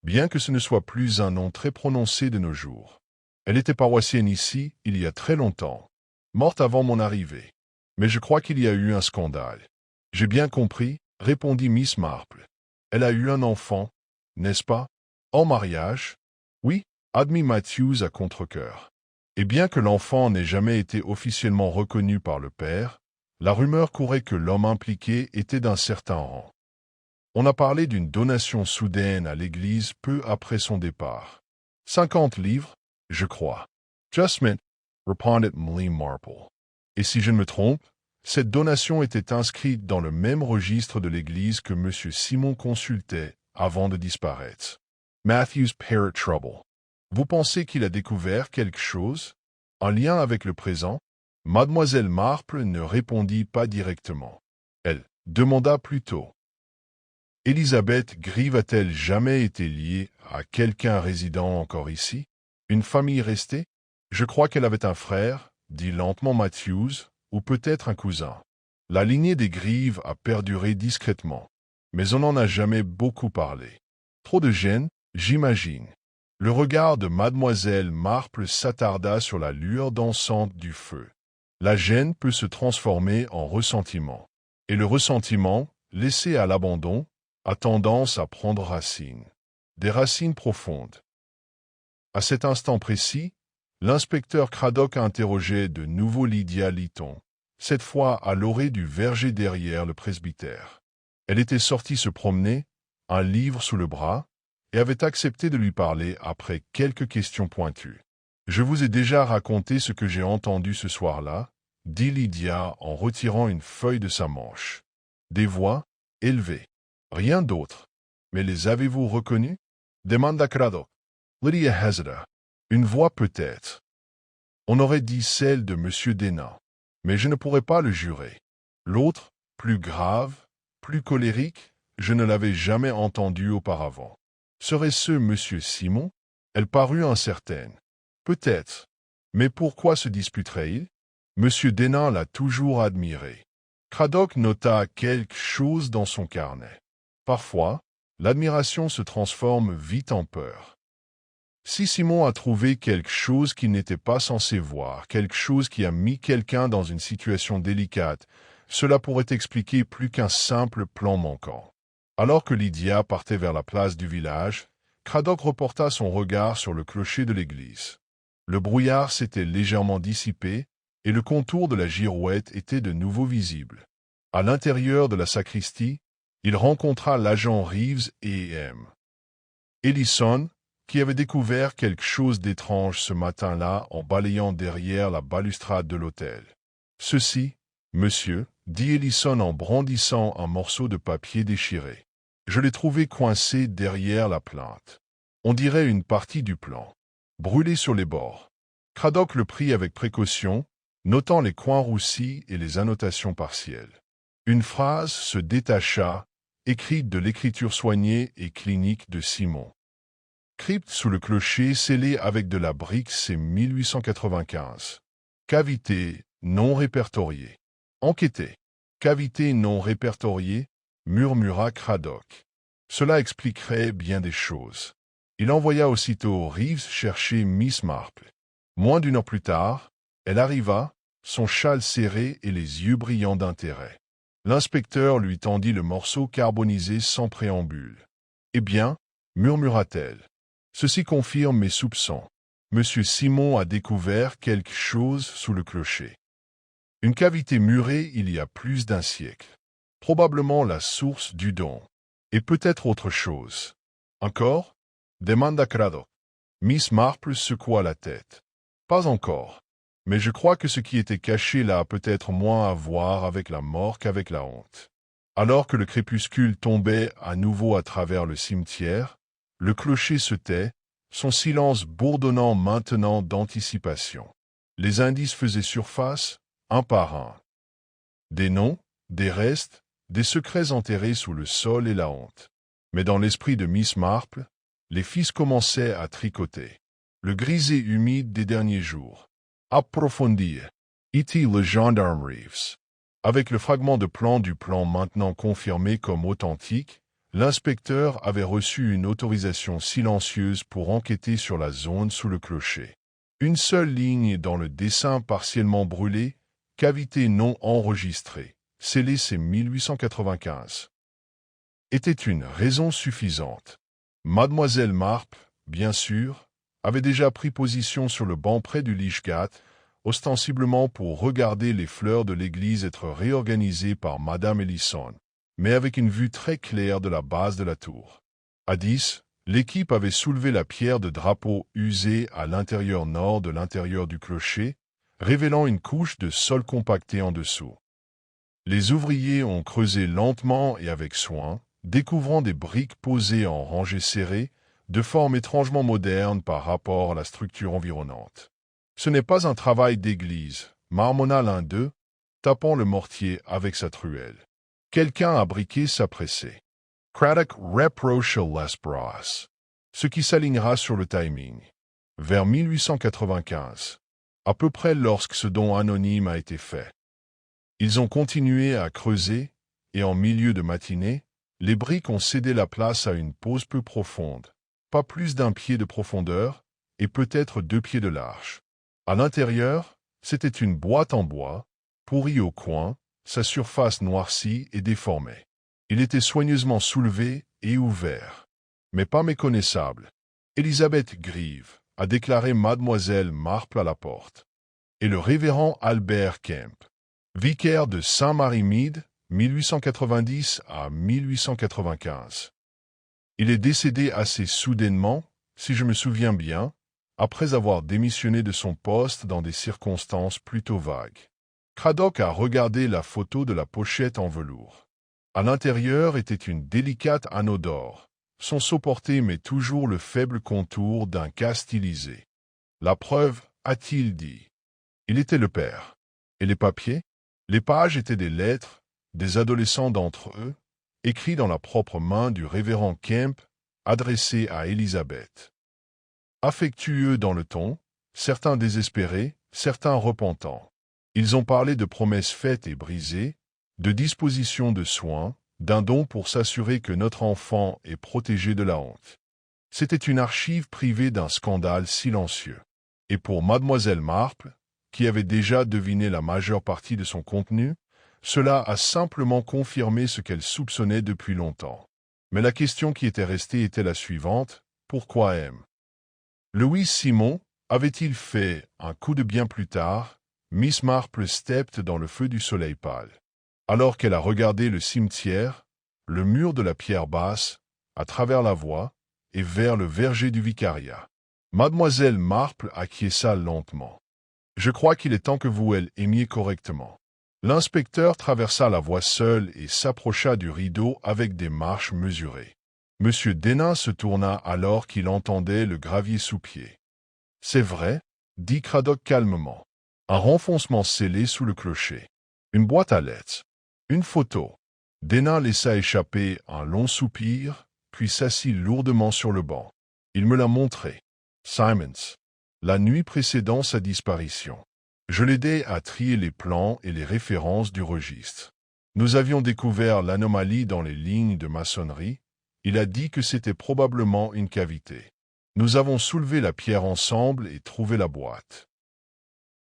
Bien que ce ne soit plus un nom très prononcé de nos jours. Elle était paroissienne ici, il y a très longtemps. Morte avant mon arrivée. Mais je crois qu'il y a eu un scandale. J'ai bien compris, répondit Miss Marple. Elle a eu un enfant, n'est-ce pas? En mariage? Oui, admit Matthews à contre-cœur. Et bien que l'enfant n'ait jamais été officiellement reconnu par le père, la rumeur courait que l'homme impliqué était d'un certain rang. On a parlé d'une donation soudaine à l'Église peu après son départ. 50 livres, je crois. Justment, répondit Millie Marple. Et si je ne me trompe, cette donation était inscrite dans le même registre de l'Église que M. Simon consultait avant de disparaître. Matthews Parrot Trouble. Vous pensez qu'il a découvert quelque chose? En lien avec le présent? Mademoiselle Marple ne répondit pas directement. Elle demanda plutôt. Elizabeth Greaves a-t-elle jamais été liée à quelqu'un résidant encore ici? Une famille restée? Je crois qu'elle avait un frère, dit lentement Matthews, ou peut-être un cousin. La lignée des Greaves a perduré discrètement, mais on n'en a jamais beaucoup parlé. Trop de gêne, j'imagine. Le regard de mademoiselle Marple s'attarda sur la lueur dansante du feu. La gêne peut se transformer en ressentiment. Et le ressentiment, laissé à l'abandon, a tendance à prendre racine. Des racines profondes. À cet instant précis, l'inspecteur Craddock interrogeait de nouveau Lydia Lytton, cette fois à l'orée du verger derrière le presbytère. Elle était sortie se promener, un livre sous le bras, et avait accepté de lui parler après quelques questions pointues. « Je vous ai déjà raconté ce que j'ai entendu ce soir-là, » dit Lydia en retirant une feuille de sa manche. Des voix, élevées. Rien d'autre. Mais les avez-vous reconnus? Demanda Craddock. Lydia hésita. Une voix peut-être. On aurait dit celle de M. Denain. Mais je ne pourrais pas le jurer. L'autre, plus grave, plus colérique, je ne l'avais jamais entendu auparavant. Serait-ce M. Simon? Elle parut incertaine. Peut-être. Mais pourquoi se disputerait-il? M. Denain l'a toujours admiré. Craddock nota quelque chose dans son carnet. Parfois, l'admiration se transforme vite en peur. Si Simon a trouvé quelque chose qu'il n'était pas censé voir, quelque chose qui a mis quelqu'un dans une situation délicate, cela pourrait expliquer plus qu'un simple plan manquant. Alors que Lydia partait vers la place du village, Craddock reporta son regard sur le clocher de l'église. Le brouillard s'était légèrement dissipé, et le contour de la girouette était de nouveau visible. À l'intérieur de la sacristie, il rencontra l'agent Reeves et M. Ellison, qui avait découvert quelque chose d'étrange ce matin-là en balayant derrière la balustrade de l'hôtel. « Ceci, monsieur, dit Ellison en brandissant un morceau de papier déchiré. Je l'ai trouvé coincé derrière la plainte. On dirait une partie du plan, brûlée sur les bords. » Craddock le prit avec précaution, notant les coins roussis et les annotations partielles. Une phrase se détacha, écrite de l'écriture soignée et clinique de Simon. Crypte sous le clocher scellé avec de la brique, c'est 1895. Cavité non répertoriée. Enquêté. Cavité non répertoriée, murmura Craddock. Cela expliquerait bien des choses. Il envoya aussitôt Reeves chercher Miss Marple. Moins d'une heure plus tard, elle arriva, son châle serré et les yeux brillants d'intérêt. L'inspecteur lui tendit le morceau carbonisé sans préambule. « Eh bien, murmura-t-elle. Ceci confirme mes soupçons. Monsieur Simon a découvert quelque chose sous le clocher. Une cavité murée il y a plus d'un siècle. Probablement la source du don. Et peut-être autre chose. Encore? Demanda Craddock. Miss Marple secoua la tête. Pas encore. Mais je crois que ce qui était caché là a peut-être moins à voir avec la mort qu'avec la honte. Alors que le crépuscule tombait à nouveau à travers le cimetière, le clocher se tait, son silence bourdonnant maintenant d'anticipation. Les indices faisaient surface, un par un. Des noms, des restes, des secrets enterrés sous le sol et la honte. Mais dans l'esprit de Miss Marple, les fils commençaient à tricoter. Le grisé humide des derniers jours. Approfondir. It le gendarme Reeves. Avec le fragment de plan du plan maintenant confirmé comme authentique, l'inspecteur avait reçu une autorisation silencieuse pour enquêter sur la zone sous le clocher. Une seule ligne dans le dessin partiellement brûlé, cavité non enregistrée, scellé c'est 1895. Était une raison suffisante. Mademoiselle Marple, bien sûr, avait déjà pris position sur le banc près du Lichgat, ostensiblement pour regarder les fleurs de l'église être réorganisées par Madame Ellison, mais avec une vue très claire de la base de la tour. À 10, l'équipe avait soulevé la pierre de drapeau usée à l'intérieur nord de l'intérieur du clocher, révélant une couche de sol compacté en dessous. Les ouvriers ont creusé lentement et avec soin, découvrant des briques posées en rangées serrées, de forme étrangement moderne par rapport à la structure environnante. Ce n'est pas un travail d'église, marmonna l'un d'eux, tapant le mortier avec sa truelle. Quelqu'un a briqué s'appressait. Craddock reprocha les bras, ce qui s'alignera sur le timing. Vers 1895, à peu près lorsque ce don anonyme a été fait. Ils ont continué à creuser, et en milieu de matinée, les briques ont cédé la place à une pose peu profonde, pas plus d'1 pied de profondeur, et peut-être 2 pieds de large. À l'intérieur, c'était une boîte en bois, pourrie au coin, sa surface noircie et déformée. Il était soigneusement soulevé et ouvert, mais pas méconnaissable. Elisabeth Grieve a déclaré Mademoiselle Marple à la porte. Et le révérend Albert Kemp, vicaire de Saint-Marie-Mide, 1890 à 1895. Il est décédé assez soudainement, si je me souviens bien, après avoir démissionné de son poste dans des circonstances plutôt vagues. Craddock a regardé la photo de la pochette en velours. À l'intérieur était une délicate anneau d'or, son seau porté mais toujours le faible contour d'un cas stylisé. La preuve, a-t-il dit. Il était le père. Et les papiers? Les pages étaient des lettres, des adolescents d'entre eux, écrits dans la propre main du révérend Kemp, adressés à Elisabeth. Affectueux dans le ton, certains désespérés, certains repentants. Ils ont parlé de promesses faites et brisées, de dispositions de soins, d'un don pour s'assurer que notre enfant est protégé de la honte. C'était une archive privée d'un scandale silencieux. Et pour Mademoiselle Marple, qui avait déjà deviné la majeure partie de son contenu, cela a simplement confirmé ce qu'elle soupçonnait depuis longtemps. Mais la question qui était restée était la suivante, pourquoi M. Louis Simon avait-il fait, un coup de bien plus tard, Miss Marple stepped dans le feu du soleil pâle. alors qu'elle a regardé le cimetière, le mur de la pierre basse, à travers la voie, et vers le verger du vicariat. Mademoiselle Marple acquiesça lentement. « Je crois qu'il est temps que vous elle aimiez correctement. » L'inspecteur traversa la voie seul et s'approcha du rideau avec des marches mesurées. Monsieur Denain se tourna alors qu'il entendait le gravier sous pied. « C'est vrai, » dit Cradock calmement. Un renfoncement scellé sous le clocher. Une boîte à lettres. Une photo. Denain laissa échapper un long soupir, puis s'assit lourdement sur le banc. Il me l'a montré. Simons. La nuit précédant sa disparition. Je l'aidais à trier les plans et les références du registre. Nous avions découvert l'anomalie dans les lignes de maçonnerie. Il a dit que c'était probablement une cavité. Nous avons soulevé la pierre ensemble et trouvé la boîte.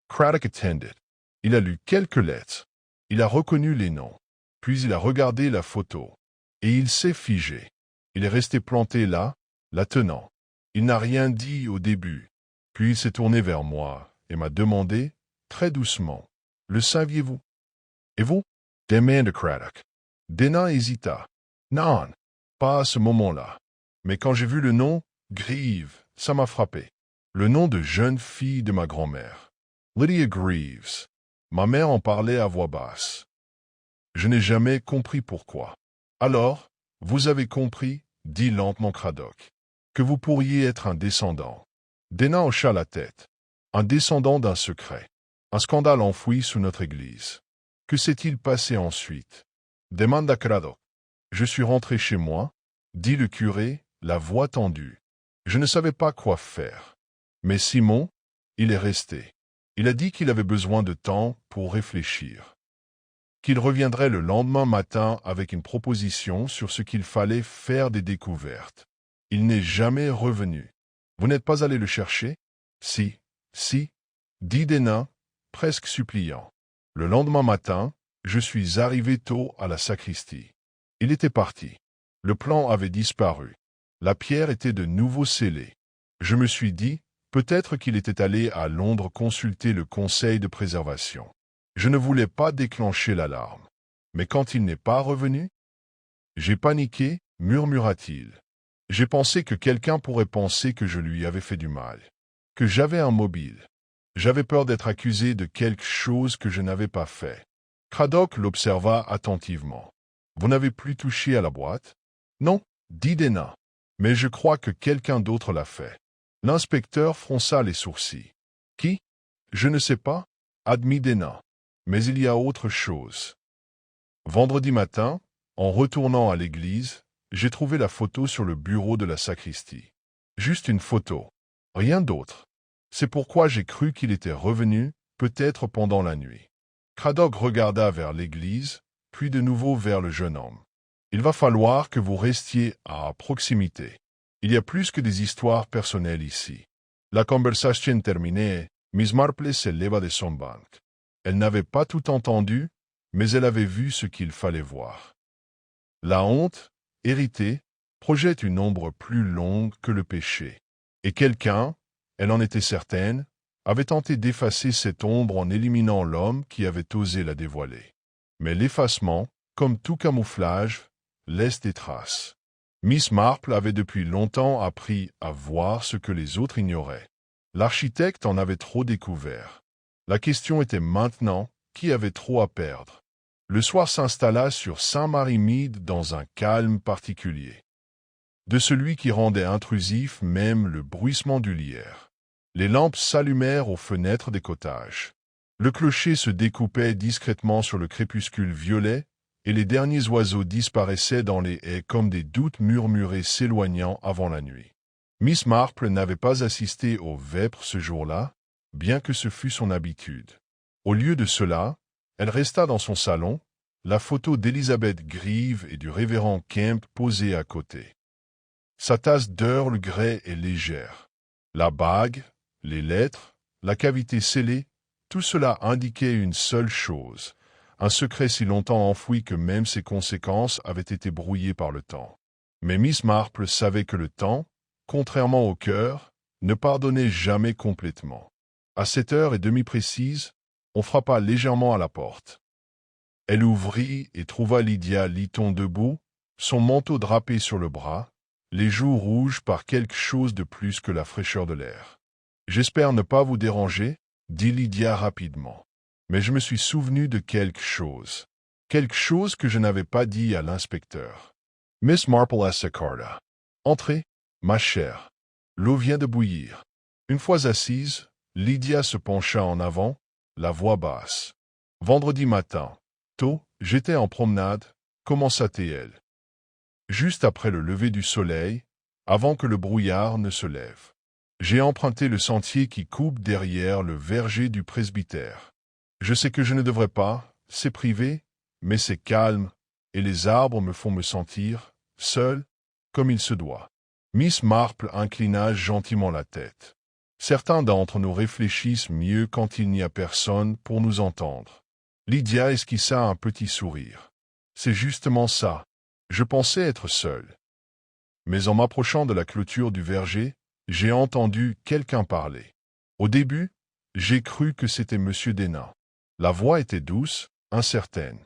Cradock attended. Il a lu quelques lettres. Il a reconnu les noms. Puis il a regardé la photo. Et il s'est figé. Il est resté planté là, la tenant. Il n'a rien dit au début. Puis il s'est tourné vers moi et m'a demandé, très doucement, « Le saviez-vous? » « Et vous » demanda Cradock. Denain hésita. « Non, pas à ce moment-là. Mais quand j'ai vu le nom, Greaves, ça m'a frappé. Le nom de jeune fille de ma grand-mère. Lydia Greaves. Ma mère en parlait à voix basse. Je n'ai jamais compris pourquoi. Alors, vous avez compris, dit lentement Cradock, que vous pourriez être un descendant. Denain hocha la tête. Un descendant d'un secret. Un scandale enfoui sous notre église. Que s'est-il passé ensuite? Demanda Cradock. Je suis rentré chez moi, dit le curé, la voix tendue. Je ne savais pas quoi faire. Mais Simon, il est resté. Il a dit qu'il avait besoin de temps pour réfléchir. Qu'il reviendrait le lendemain matin avec une proposition sur ce qu'il fallait faire des découvertes. Il n'est jamais revenu. Vous n'êtes pas allé le chercher? Si, dit Denain, presque suppliant. Le lendemain matin, je suis arrivé tôt à la sacristie. Il était parti. Le plan avait disparu. La pierre était de nouveau scellée. Je me suis dit, peut-être qu'il était allé à Londres consulter le conseil de préservation. Je ne voulais pas déclencher l'alarme. Mais quand il n'est pas revenu, j'ai paniqué, murmura-t-il. J'ai pensé que quelqu'un pourrait penser que je lui avais fait du mal, que j'avais un mobile. J'avais peur d'être accusé de quelque chose que je n'avais pas fait. Cradock l'observa attentivement. Vous n'avez plus touché à la boîte? Non, dit Denain. Mais je crois que quelqu'un d'autre l'a fait. L'inspecteur fronça les sourcils. Qui? Je ne sais pas, admit Denain. Mais il y a autre chose. Vendredi matin, en retournant à l'église, j'ai trouvé la photo sur le bureau de la sacristie. Juste une photo. Rien d'autre. C'est pourquoi j'ai cru qu'il était revenu, peut-être pendant la nuit. Cradock regarda vers l'église, puis de nouveau vers le jeune homme. Il va falloir que vous restiez à proximité. Il y a plus que des histoires personnelles ici. La conversation terminée, Miss Marple se leva de son banc. Elle n'avait pas tout entendu, mais elle avait vu ce qu'il fallait voir. La honte, héritée, projette une ombre plus longue que le péché. Et quelqu'un, elle en était certaine, avait tenté d'effacer cette ombre en éliminant l'homme qui avait osé la dévoiler. Mais l'effacement, comme tout camouflage, laisse des traces. Miss Marple avait depuis longtemps appris à voir ce que les autres ignoraient. L'architecte en avait trop découvert. La question était maintenant, qui avait trop à perdre? Le soir s'installa sur Saint-Marie-Mide dans un calme particulier. De celui qui rendait intrusif même le bruissement du lierre. Les lampes s'allumèrent aux fenêtres des cottages. Le clocher se découpait discrètement sur le crépuscule violet, et les derniers oiseaux disparaissaient dans les haies comme des doutes murmurés s'éloignant avant la nuit. Miss Marple n'avait pas assisté aux vêpres ce jour-là, bien que ce fût son habitude. Au lieu de cela, elle resta dans son salon, la photo d'Elizabeth Greaves et du révérend Kemp posée à côté. Sa tasse d'Earl Grey est légère. La bague, les lettres, la cavité scellée, tout cela indiquait une seule chose, un secret si longtemps enfoui que même ses conséquences avaient été brouillées par le temps. Mais Miss Marple savait que le temps, contrairement au cœur, ne pardonnait jamais complètement. À 7h30 précise, on frappa légèrement à la porte. Elle ouvrit et trouva Lydia Lytton debout, son manteau drapé sur le bras, les joues rouges par quelque chose de plus que la fraîcheur de l'air. « J'espère ne pas vous déranger, » dit Lydia rapidement. Mais je me suis souvenu de quelque chose que je n'avais pas dit à l'inspecteur. Miss Marple s'écarta. « Entrez, ma chère. L'eau vient de bouillir. » Une fois assise, Lydia se pencha en avant, la voix basse. « Vendredi matin, tôt, j'étais en promenade, commença-t-elle. Juste après le lever du soleil, avant que le brouillard ne se lève. J'ai emprunté le sentier qui coupe derrière le verger du presbytère. Je sais que je ne devrais pas, c'est privé, mais c'est calme, et les arbres me font me sentir, seul, comme il se doit. » Miss Marple inclina gentiment la tête. Certains d'entre nous réfléchissent mieux quand il n'y a personne pour nous entendre. Lydia esquissa un petit sourire. C'est justement ça. Je pensais être seul. Mais en m'approchant de la clôture du verger, j'ai entendu quelqu'un parler. Au début, j'ai cru que c'était Monsieur Denain. La voix était douce, incertaine.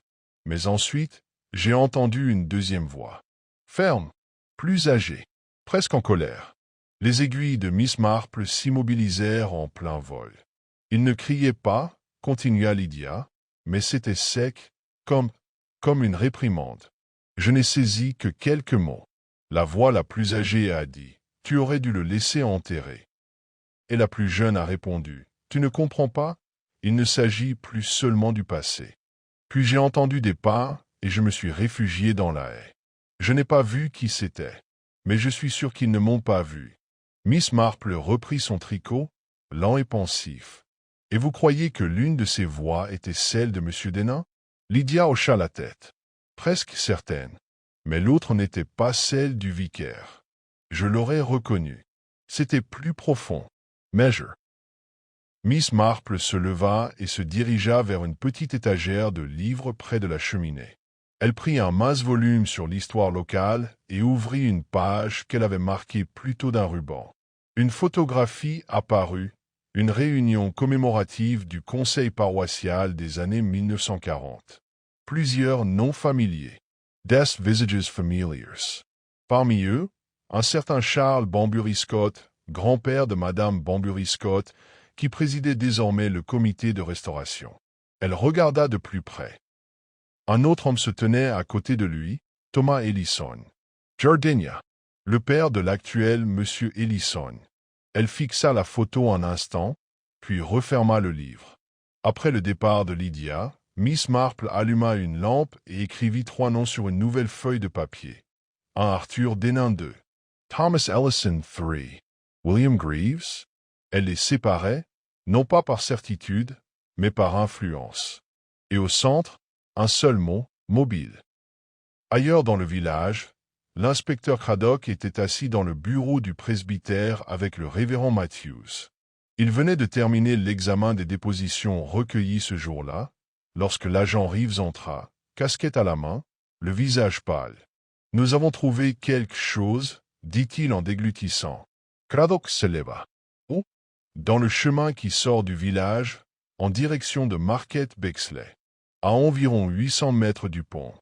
Mais ensuite, j'ai entendu une deuxième voix. Ferme, plus âgée, presque en colère. Les aiguilles de Miss Marple s'immobilisèrent en plein vol. Il ne criait pas, continua Lydia, mais c'était sec, comme une réprimande. Je n'ai saisi que quelques mots. La voix la plus âgée a dit « Tu aurais dû le laisser enterrer. » Et la plus jeune a répondu « Tu ne comprends pas? Il ne s'agit plus seulement du passé. » Puis j'ai entendu des pas et je me suis réfugié dans la haie. Je n'ai pas vu qui c'était, mais je suis sûr qu'ils ne m'ont pas vu. Miss Marple reprit son tricot, lent et pensif. « Et vous croyez que l'une de ces voix était celle de M. Denain ?» Lydia hocha la tête. Presque certaine. Mais l'autre n'était pas celle du vicaire. Je l'aurais reconnue. C'était plus profond. Measure. Miss Marple se leva et se dirigea vers une petite étagère de livres près de la cheminée. Elle prit un mince volume sur l'histoire locale et ouvrit une page qu'elle avait marquée plutôt d'un ruban. Une photographie apparut, une réunion commémorative du conseil paroissial des années 1940. Plusieurs noms familiers. Des visages familiars. Parmi eux, un certain Charles Bambury-Scott, grand-père de Madame Bambury-Scott, qui présidait désormais le comité de restauration. Elle regarda de plus près. Un autre homme se tenait à côté de lui, Thomas Ellison. Jardinier, le père de l'actuel Monsieur Ellison. Elle fixa la photo un instant, puis referma le livre. Après le départ de Lydia, Miss Marple alluma une lampe et écrivit 3 noms sur une nouvelle feuille de papier. Un Arthur Denain 2. Thomas Ellison 3. William Greaves. Elle les séparait, non pas par certitude, mais par influence. Et au centre, un seul mot, mobile. Ailleurs dans le village, l'inspecteur Craddock était assis dans le bureau du presbytère avec le révérend Matthews. Il venait de terminer l'examen des dépositions recueillies ce jour-là, lorsque l'agent Reeves entra, casquette à la main, le visage pâle. « Nous avons trouvé quelque chose, » dit-il en déglutissant. Craddock se leva. « Oh !» Dans le chemin qui sort du village, en direction de Market Bexley, à environ 800 mètres du pont.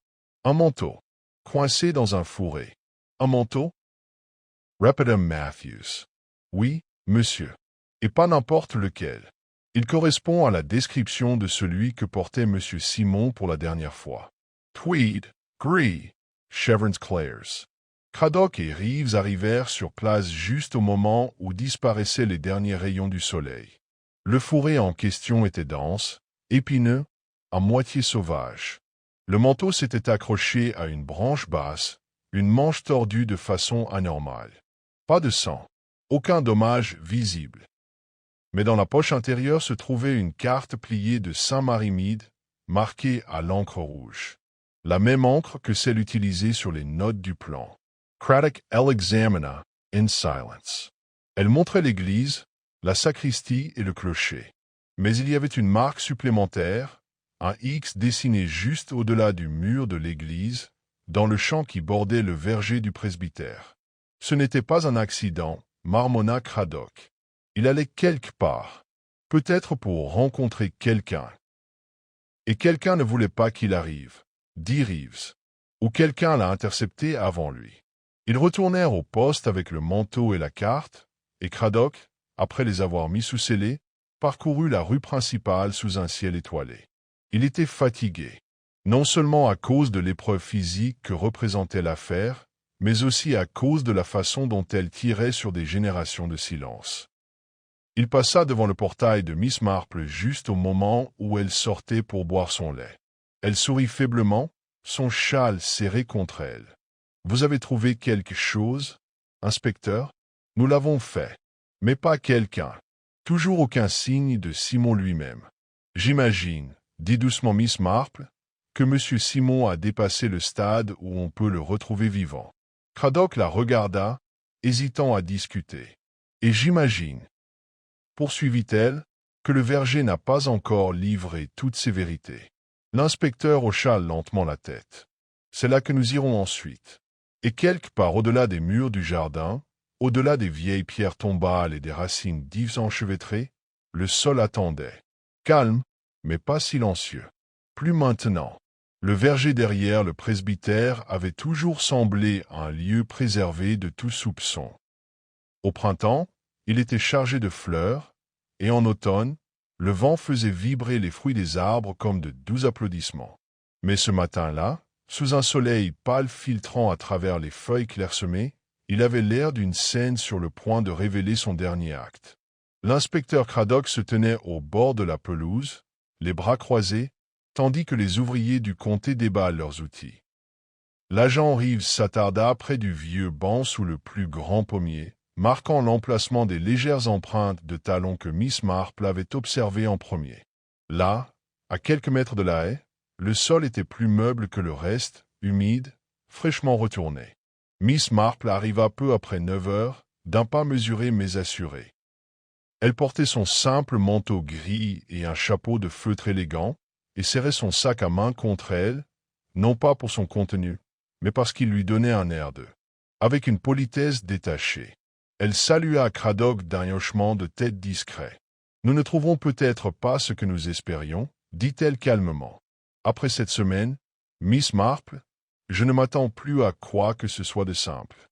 Un manteau, coincé dans un fourré. Un manteau? Répéta Matthews. Oui, monsieur. Et pas n'importe lequel. Il correspond à la description de celui que portait M. Simon pour la dernière fois. Tweed, gris, chevrons clairs. Craddock et Reeves arrivèrent sur place juste au moment où disparaissaient les derniers rayons du soleil. Le fourré en question était dense, épineux, à moitié sauvage. Le manteau s'était accroché à une branche basse, une manche tordue de façon anormale. Pas de sang, aucun dommage visible. Mais dans la poche intérieure se trouvait une carte pliée de Saint-Marimide, marquée à l'encre rouge. La même encre que celle utilisée sur les notes du plan. Craddock l'examina, in silence. Elle montrait l'église, la sacristie et le clocher. Mais il y avait une marque supplémentaire, un X dessiné juste au-delà du mur de l'église, dans le champ qui bordait le verger du presbytère. Ce n'était pas un accident, marmonna Craddock. Il allait quelque part, peut-être pour rencontrer quelqu'un. Et quelqu'un ne voulait pas qu'il arrive, dit Reeves. Ou quelqu'un l'a intercepté avant lui. Ils retournèrent au poste avec le manteau et la carte, et Craddock, après les avoir mis sous scellé, parcourut la rue principale sous un ciel étoilé. Il était fatigué, non seulement à cause de l'épreuve physique que représentait l'affaire, mais aussi à cause de la façon dont elle tirait sur des générations de silence. Il passa devant le portail de Miss Marple juste au moment où elle sortait pour boire son lait. Elle sourit faiblement, son châle serré contre elle. « Vous avez trouvé quelque chose, inspecteur ? » »« Nous l'avons fait. Mais pas quelqu'un. Toujours aucun signe de Simon lui-même. »« J'imagine, » dit doucement Miss Marple, « que M. Simon a dépassé le stade où on peut le retrouver vivant. » Craddock la regarda, hésitant à discuter. « Et j'imagine, » poursuivit-elle, que le verger n'a pas encore livré toutes ses vérités. L'inspecteur hocha lentement la tête. C'est là que nous irons ensuite. Et quelque part au-delà des murs du jardin, au-delà des vieilles pierres tombales et des racines d'ifs enchevêtrées, le sol attendait. Calme, mais pas silencieux. Plus maintenant. Le verger derrière le presbytère avait toujours semblé un lieu préservé de tout soupçon. Au printemps, il était chargé de fleurs, et en automne, le vent faisait vibrer les fruits des arbres comme de doux applaudissements. Mais ce matin-là, sous un soleil pâle filtrant à travers les feuilles clairsemées, il avait l'air d'une scène sur le point de révéler son dernier acte. L'inspecteur Craddock se tenait au bord de la pelouse, les bras croisés, tandis que les ouvriers du comté déballent leurs outils. L'agent Reeves s'attarda près du vieux banc sous le plus grand pommier, marquant l'emplacement des légères empreintes de talons que Miss Marple avait observées en premier. Là, à quelques mètres de la haie, le sol était plus meuble que le reste, humide, fraîchement retourné. Miss Marple arriva peu après 9 heures, d'un pas mesuré mais assuré. Elle portait son simple manteau gris et un chapeau de feutre élégant, et serrait son sac à main contre elle, non pas pour son contenu, mais parce qu'il lui donnait un air de, avec une politesse détachée. Elle salua Craddock d'un hochement de tête discret. « Nous ne trouverons peut-être pas ce que nous espérions, » dit-elle calmement. « Après cette semaine, Miss Marple, je ne m'attends plus à quoi que ce soit de simple. »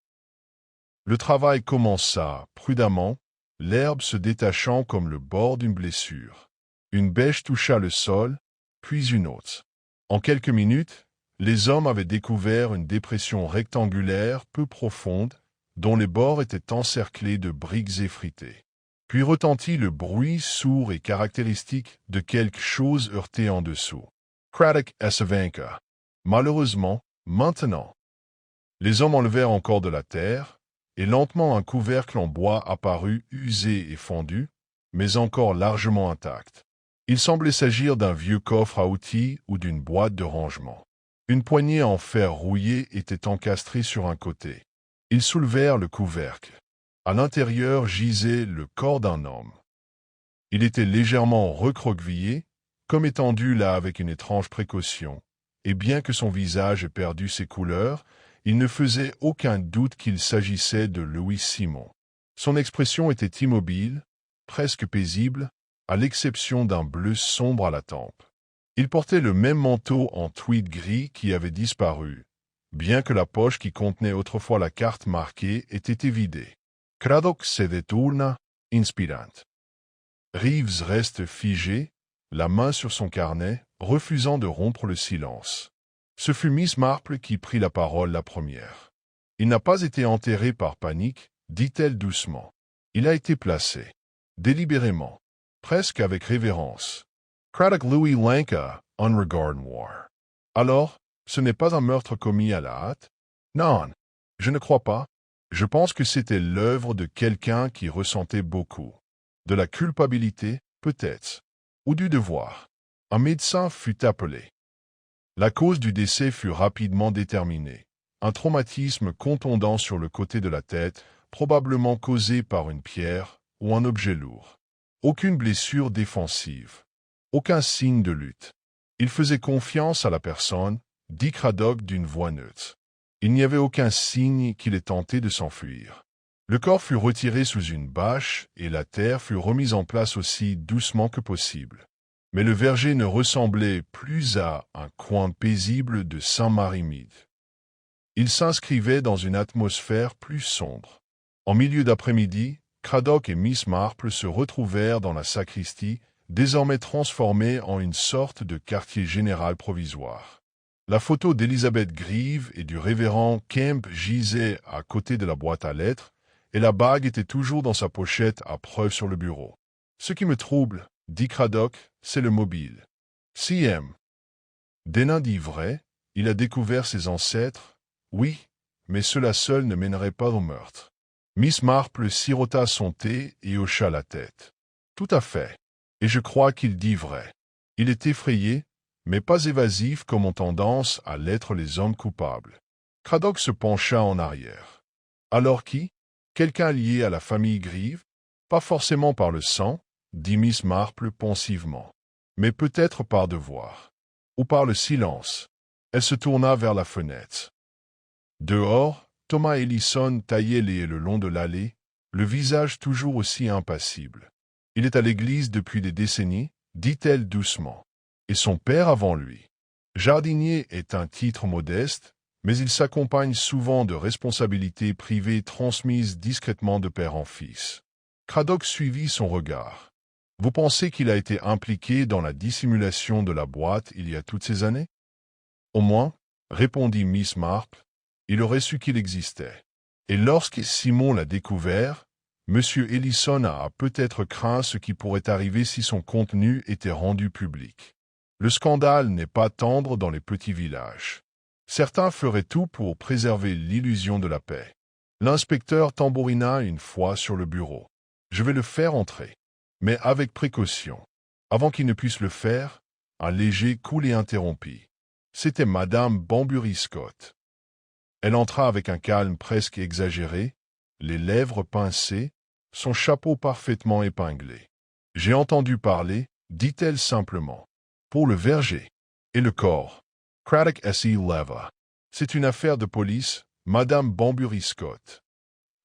Le travail commença, prudemment, l'herbe se détachant comme le bord d'une blessure. Une bêche toucha le sol, puis une autre. En quelques minutes, les hommes avaient découvert une dépression rectangulaire peu profonde, dont les bords étaient encerclés de briques effritées. Puis retentit le bruit sourd et caractéristique de quelque chose heurté en dessous. Craddock se vainqua. Malheureusement, maintenant. Les hommes enlevèrent encore de la terre, et lentement un couvercle en bois apparut usé et fendu, mais encore largement intact. Il semblait s'agir d'un vieux coffre à outils ou d'une boîte de rangement. Une poignée en fer rouillé était encastrée sur un côté. Ils soulevèrent le couvercle. À l'intérieur gisait le corps d'un homme. Il était légèrement recroquevillé, comme étendu là avec une étrange précaution, et bien que son visage ait perdu ses couleurs, il ne faisait aucun doute qu'il s'agissait de Louis Simon. Son expression était immobile, presque paisible, à l'exception d'un bleu sombre à la tempe. Il portait le même manteau en tweed gris qui avait disparu, bien que la poche qui contenait autrefois la carte marquée ait été vidée. Craddock se détourna, inspirant. Reeves reste figé, la main sur son carnet, refusant de rompre le silence. Ce fut Miss Marple qui prit la parole la première. « Il n'a pas été enterré par panique, » dit-elle doucement. « Il a été placé. Délibérément. Presque avec révérence. » Craddock Louis Lanka, un regard noir. « Alors, ce n'est pas un meurtre commis à la hâte? » « Non, je ne crois pas. Je pense que c'était l'œuvre de quelqu'un qui ressentait beaucoup. De la culpabilité, peut-être. Ou du devoir. Un médecin fut appelé. La cause du décès fut rapidement déterminée. Un traumatisme contondant sur le côté de la tête, probablement causé par une pierre ou un objet lourd. Aucune blessure défensive. Aucun signe de lutte. Il faisait confiance à la personne, dit Craddock d'une voix neutre. Il n'y avait aucun signe qu'il ait tenté de s'enfuir. Le corps fut retiré sous une bâche et la terre fut remise en place aussi doucement que possible. Mais le verger ne ressemblait plus à un coin paisible de Saint-Marie-Mide. Il s'inscrivait dans une atmosphère plus sombre. En milieu d'après-midi, Craddock et Miss Marple se retrouvèrent dans la sacristie, désormais transformée en une sorte de quartier général provisoire. La photo d'Elizabeth Grieve et du révérend Kemp gisait à côté de la boîte à lettres, et la bague était toujours dans sa pochette à preuve sur le bureau. « Ce qui me trouble, dit Craddock, c'est le mobile. C.M. Denain dit vrai, il a découvert ses ancêtres, oui, mais cela seul ne mènerait pas au meurtre. » Miss Marple sirota son thé et hocha la tête. « Tout à fait. Et je crois qu'il dit vrai. Il est effrayé, mais pas évasif comme ont tendance à l'être les hommes coupables. » Craddock se pencha en arrière. « Alors qui? Quelqu'un lié à la famille Grieve? Pas forcément par le sang, dit Miss Marple pensivement, mais peut-être par devoir. Ou par le silence. » Elle se tourna vers la fenêtre. Dehors, Thomas Ellison taillait les haies le long de l'allée, le visage toujours aussi impassible. « Il est à l'église depuis des décennies, dit-elle doucement, et son père avant lui. Jardinier est un titre modeste, mais il s'accompagne souvent de responsabilités privées transmises discrètement de père en fils. » Craddock suivit son regard. « Vous pensez qu'il a été impliqué dans la dissimulation de la boîte il y a toutes ces années? »« Au moins, répondit Miss Marple, il aurait su qu'il existait. Et lorsque Simon l'a découvert, M. Ellison a peut-être craint ce qui pourrait arriver si son contenu était rendu public. Le scandale n'est pas tendre dans les petits villages. Certains feraient tout pour préserver l'illusion de la paix. » L'inspecteur tambourina une fois sur le bureau. « Je vais le faire entrer, mais avec précaution. » Avant qu'il ne puisse le faire, un léger coulé interrompit. C'était Madame Banbury-Scott. Elle entra avec un calme presque exagéré, les lèvres pincées, son chapeau parfaitement épinglé. « J'ai entendu parler, dit-elle simplement. Pour le verger. Et le corps. Craddock S.E. Leva. C'est une affaire de police, Madame Banbury-Scott. »«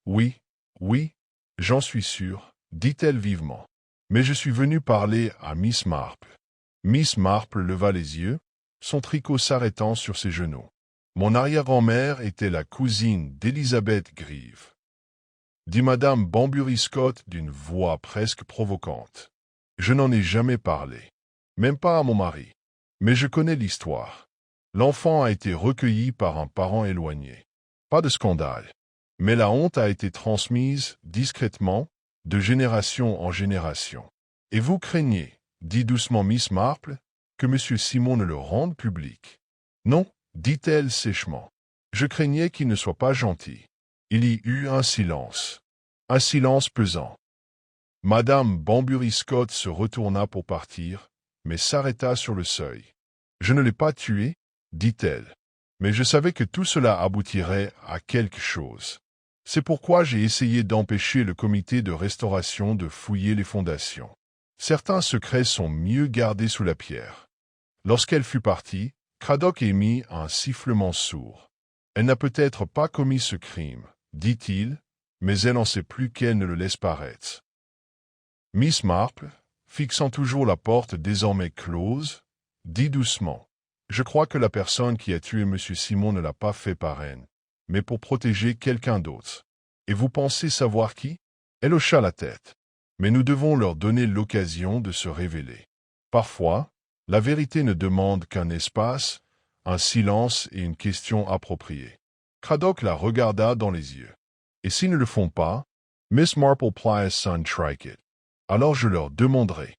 Oui, oui, j'en suis sûr, dit-elle vivement. Mais je suis venu parler à Miss Marple. » Miss Marple leva les yeux, son tricot s'arrêtant sur ses genoux. « Mon arrière-grand-mère était la cousine d'Elizabeth Grieve, » dit Madame Banbury-Scott d'une voix presque provocante. « Je n'en ai jamais parlé, même pas à mon mari. Mais je connais l'histoire. L'enfant a été recueilli par un parent éloigné. Pas de scandale. Mais la honte a été transmise, discrètement, de génération en génération. Et vous craignez, dit doucement Miss Marple, que M. Simon ne le rende public. Non, dit-elle sèchement. Je craignais qu'il ne soit pas gentil. » Il y eut un silence pesant. Madame Banbury-Scott se retourna pour partir, mais s'arrêta sur le seuil. « Je ne l'ai pas tué, dit-elle, mais je savais que tout cela aboutirait à quelque chose. C'est pourquoi j'ai essayé d'empêcher le comité de restauration de fouiller les fondations. Certains secrets sont mieux gardés sous la pierre. » Lorsqu'elle fut partie, Craddock émit un sifflement sourd. « Elle n'a peut-être pas commis ce crime, dit-il, mais elle en sait plus qu'elle ne le laisse paraître. » Miss Marple, fixant toujours la porte désormais close, dit doucement. « Je crois que la personne qui a tué M. Simon ne l'a pas fait par haine, mais pour protéger quelqu'un d'autre. Et vous pensez savoir qui ?» Elle hocha la tête. « Mais nous devons leur donner l'occasion de se révéler. Parfois, la vérité ne demande qu'un espace, un silence et une question appropriée. » Craddock la regarda dans les yeux. « Et s'ils ne le font pas, Miss Marple plies son triquet. Alors je leur demanderai. »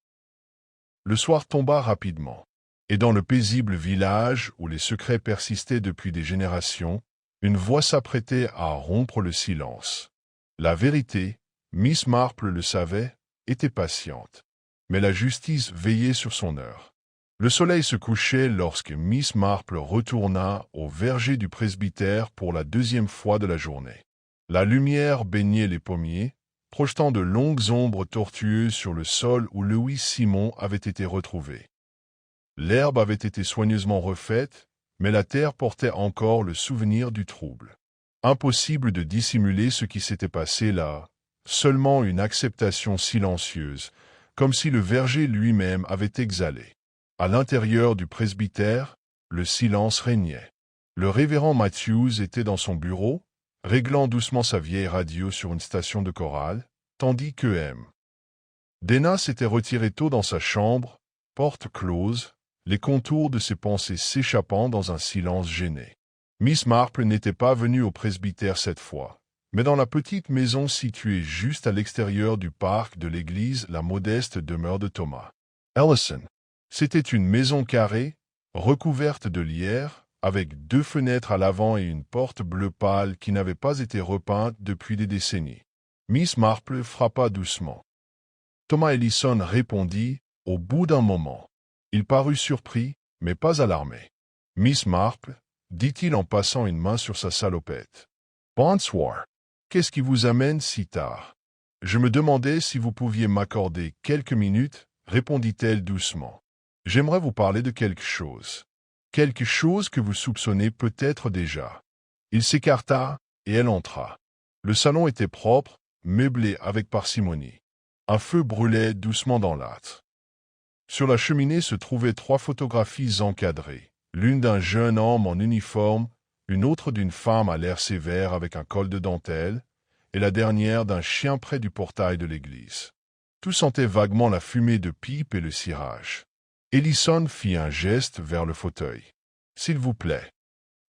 Le soir tomba rapidement, et dans le paisible village où les secrets persistaient depuis des générations, une voix s'apprêtait à rompre le silence. La vérité, Miss Marple le savait, était patiente, mais la justice veillait sur son heure. Le soleil se couchait lorsque Miss Marple retourna au verger du presbytère pour la deuxième fois de la journée. La lumière baignait les pommiers, projetant de longues ombres tortueuses sur le sol où Louis Simon avait été retrouvé. L'herbe avait été soigneusement refaite, mais la terre portait encore le souvenir du trouble. Impossible de dissimuler ce qui s'était passé là, seulement une acceptation silencieuse, comme si le verger lui-même avait exhalé. À l'intérieur du presbytère, le silence régnait. Le révérend Matthews était dans son bureau, réglant doucement sa vieille radio sur une station de chorale, tandis que M. Dana s'était retiré tôt dans sa chambre, porte close, les contours de ses pensées s'échappant dans un silence gêné. Miss Marple n'était pas venue au presbytère cette fois, mais dans la petite maison située juste à l'extérieur du parc de l'église, la modeste demeure de Thomas Ellison. C'était une maison carrée, recouverte de lierre, avec 2 fenêtres à l'avant et une porte bleu pâle qui n'avait pas été repeinte depuis des décennies. Miss Marple frappa doucement. Thomas Ellison répondit au bout d'un moment. Il parut surpris, mais pas alarmé. « Miss Marple, dit-il en passant une main sur sa salopette. « Bonsoir. Qu'est-ce qui vous amène si tard? Je me demandais si vous pouviez m'accorder quelques minutes, répondit-elle doucement. J'aimerais vous parler de quelque chose. Quelque chose que vous soupçonnez peut-être déjà. » Il s'écarta, et elle entra. Le salon était propre, meublé avec parcimonie. Un feu brûlait doucement dans l'âtre. Sur la cheminée se trouvaient 3 photographies encadrées, l'une d'un jeune homme en uniforme, une autre d'une femme à l'air sévère avec un col de dentelle, et la dernière d'un chien près du portail de l'église. Tout sentait vaguement la fumée de pipe et le cirage. Ellison fit un geste vers le fauteuil. « S'il vous plaît. »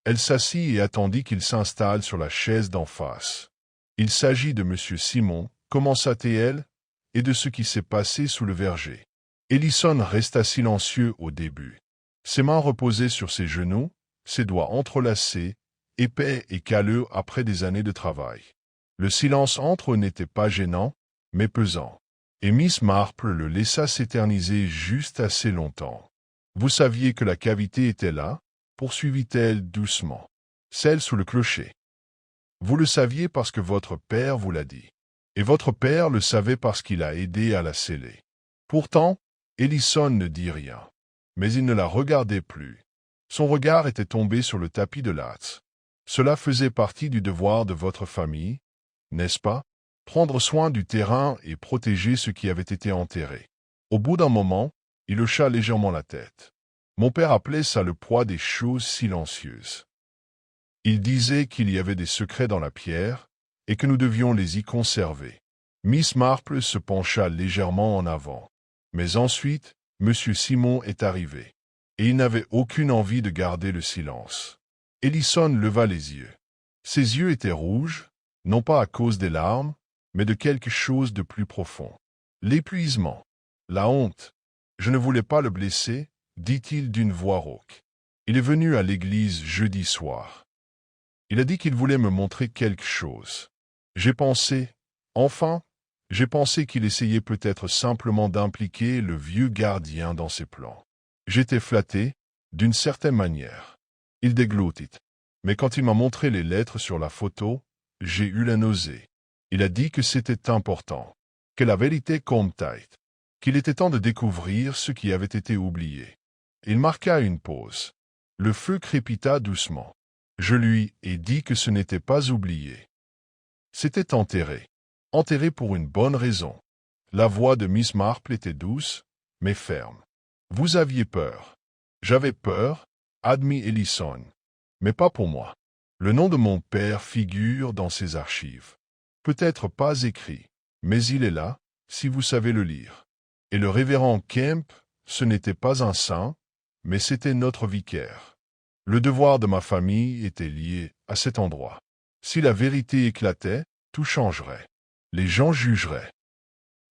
Elle s'assit et attendit qu'il s'installe sur la chaise d'en face. « Il s'agit de M. Simon, » commença-t-elle, « et de ce qui s'est passé sous le verger. » Ellison resta silencieux au début. Ses mains reposaient sur ses genoux, ses doigts entrelacés, épais et calleux après des années de travail. Le silence entre eux n'était pas gênant, mais pesant. Et Miss Marple le laissa s'éterniser juste assez longtemps. « Vous saviez que la cavité était là ?» poursuivit-elle doucement. « Celle sous le clocher. Vous le saviez parce que votre père vous l'a dit. Et votre père le savait parce qu'il a aidé à la sceller. » Pourtant, Ellison ne dit rien. Mais il ne la regardait plus. Son regard était tombé sur le tapis de latte. Cela faisait partie du devoir de votre famille, n'est-ce pas? Prendre soin du terrain et protéger ce qui avait été enterré. Au bout d'un moment, il hocha légèrement la tête. Mon père appelait ça le poids des choses silencieuses. Il disait qu'il y avait des secrets dans la pierre et que nous devions les y conserver. Miss Marple se pencha légèrement en avant. Mais ensuite, M. Simon est arrivé, et il n'avait aucune envie de garder le silence. Ellison leva les yeux. Ses yeux étaient rouges, non pas à cause des larmes, mais de quelque chose de plus profond. L'épuisement, la honte. Je ne voulais pas le blesser, dit-il d'une voix rauque. Il est venu à l'église jeudi soir. Il a dit qu'il voulait me montrer quelque chose. J'ai pensé, j'ai pensé qu'il essayait peut-être simplement d'impliquer le vieux gardien dans ses plans. J'étais flatté, d'une certaine manière. Il déglutit. Mais quand il m'a montré les lettres sur la photo, j'ai eu la nausée. Il a dit que c'était important, que la vérité comptait, qu'il était temps de découvrir ce qui avait été oublié. Il marqua une pause. Le feu crépita doucement. Je lui ai dit que ce n'était pas oublié. C'était enterré. Enterré pour une bonne raison. La voix de Miss Marple était douce, mais ferme. Vous aviez peur. J'avais peur, admit Ellison. Mais pas pour moi. Le nom de mon père figure dans ses archives. Peut-être pas écrit, mais il est là, si vous savez le lire. Et le révérend Kemp, ce n'était pas un saint, mais c'était notre vicaire. Le devoir de ma famille était lié à cet endroit. Si la vérité éclatait, tout changerait. Les gens jugeraient.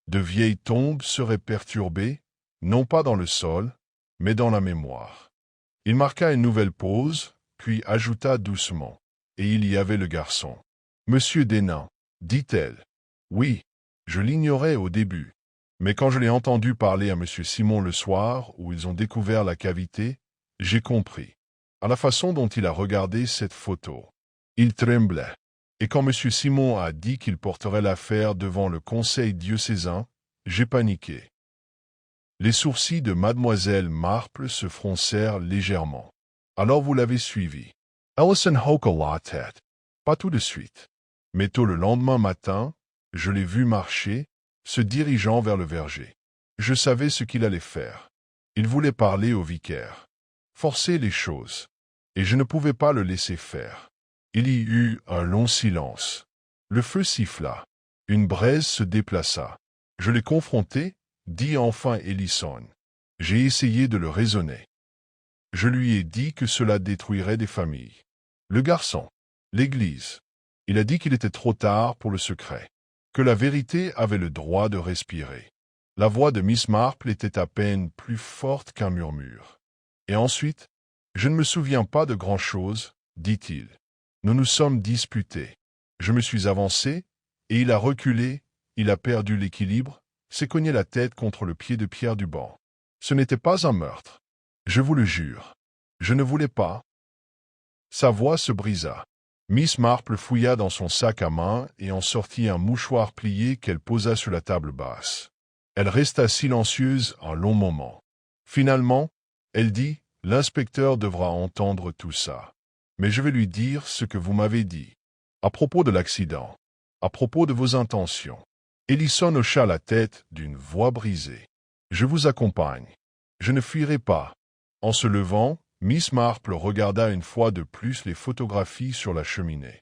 De vieilles tombes seraient perturbées, non pas dans le sol, mais dans la mémoire. Il marqua une nouvelle pause, puis ajouta doucement. Et il y avait le garçon. « Monsieur Dana, dit-elle. Oui, je l'ignorais au début. Mais quand je l'ai entendu parler à Monsieur Simon le soir où ils ont découvert la cavité, j'ai compris. À la façon dont il a regardé cette photo. Il tremblait. Et quand M. Simon a dit qu'il porterait l'affaire devant le conseil diocésain, j'ai paniqué. » Les sourcils de Mademoiselle Marple se froncèrent légèrement. « Alors vous l'avez suivi. » Ellison hocha la tête. « Pas tout de suite. Mais tôt le lendemain matin, je l'ai vu marcher, se dirigeant vers le verger. Je savais ce qu'il allait faire. Il voulait parler au vicaire. Forcer les choses. Et je ne pouvais pas le laisser faire. Il y eut un long silence. Le feu siffla. Une braise se déplaça. Je l'ai confronté, dit enfin Ellison. J'ai essayé de le raisonner. Je lui ai dit que cela détruirait des familles. Le garçon. L'Église. Il a dit qu'il était trop tard pour le secret. Que la vérité avait le droit de respirer. La voix de Miss Marple était à peine plus forte qu'un murmure. Et ensuite, je ne me souviens pas de grand-chose, dit-il. Nous nous sommes disputés. Je me suis avancé, et il a reculé, il a perdu l'équilibre, s'est cogné la tête contre le pied de pierre du banc. Ce n'était pas un meurtre. Je vous le jure. Je ne voulais pas. Sa voix se brisa. Miss Marple fouilla dans son sac à main et en sortit un mouchoir plié qu'elle posa sur la table basse. Elle resta silencieuse un long moment. Finalement, elle dit, « L'inspecteur devra entendre tout ça. Mais je vais lui dire ce que vous m'avez dit. À propos de l'accident. À propos de vos intentions. » Ellison hocha la tête d'une voix brisée. « Je vous accompagne. Je ne fuirai pas. » En se levant, Miss Marple regarda une fois de plus les photographies sur la cheminée.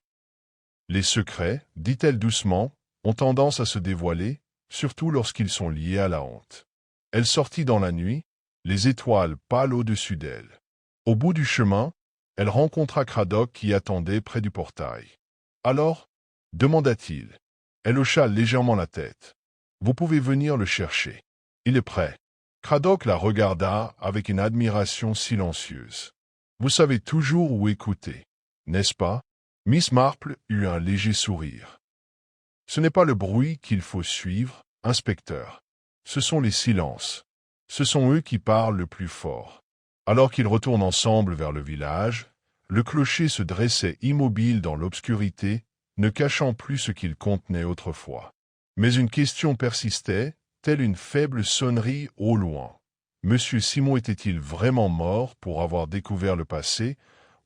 Les secrets, dit-elle doucement, ont tendance à se dévoiler, surtout lorsqu'ils sont liés à la honte. Elle sortit dans la nuit, les étoiles pâles au-dessus d'elle. Au bout du chemin, elle rencontra Craddock qui attendait près du portail. « Alors » demanda-t-il. Elle hocha légèrement la tête. « Vous pouvez venir le chercher. Il est prêt. » Craddock la regarda avec une admiration silencieuse. « Vous savez toujours où écouter, n'est-ce pas ?» Miss Marple eut un léger sourire. « Ce n'est pas le bruit qu'il faut suivre, inspecteur. Ce sont les silences. Ce sont eux qui parlent le plus fort. » Alors qu'ils retournent ensemble vers le village, le clocher se dressait immobile dans l'obscurité, ne cachant plus ce qu'il contenait autrefois. Mais une question persistait, telle une faible sonnerie au loin. Monsieur Simon était-il vraiment mort pour avoir découvert le passé,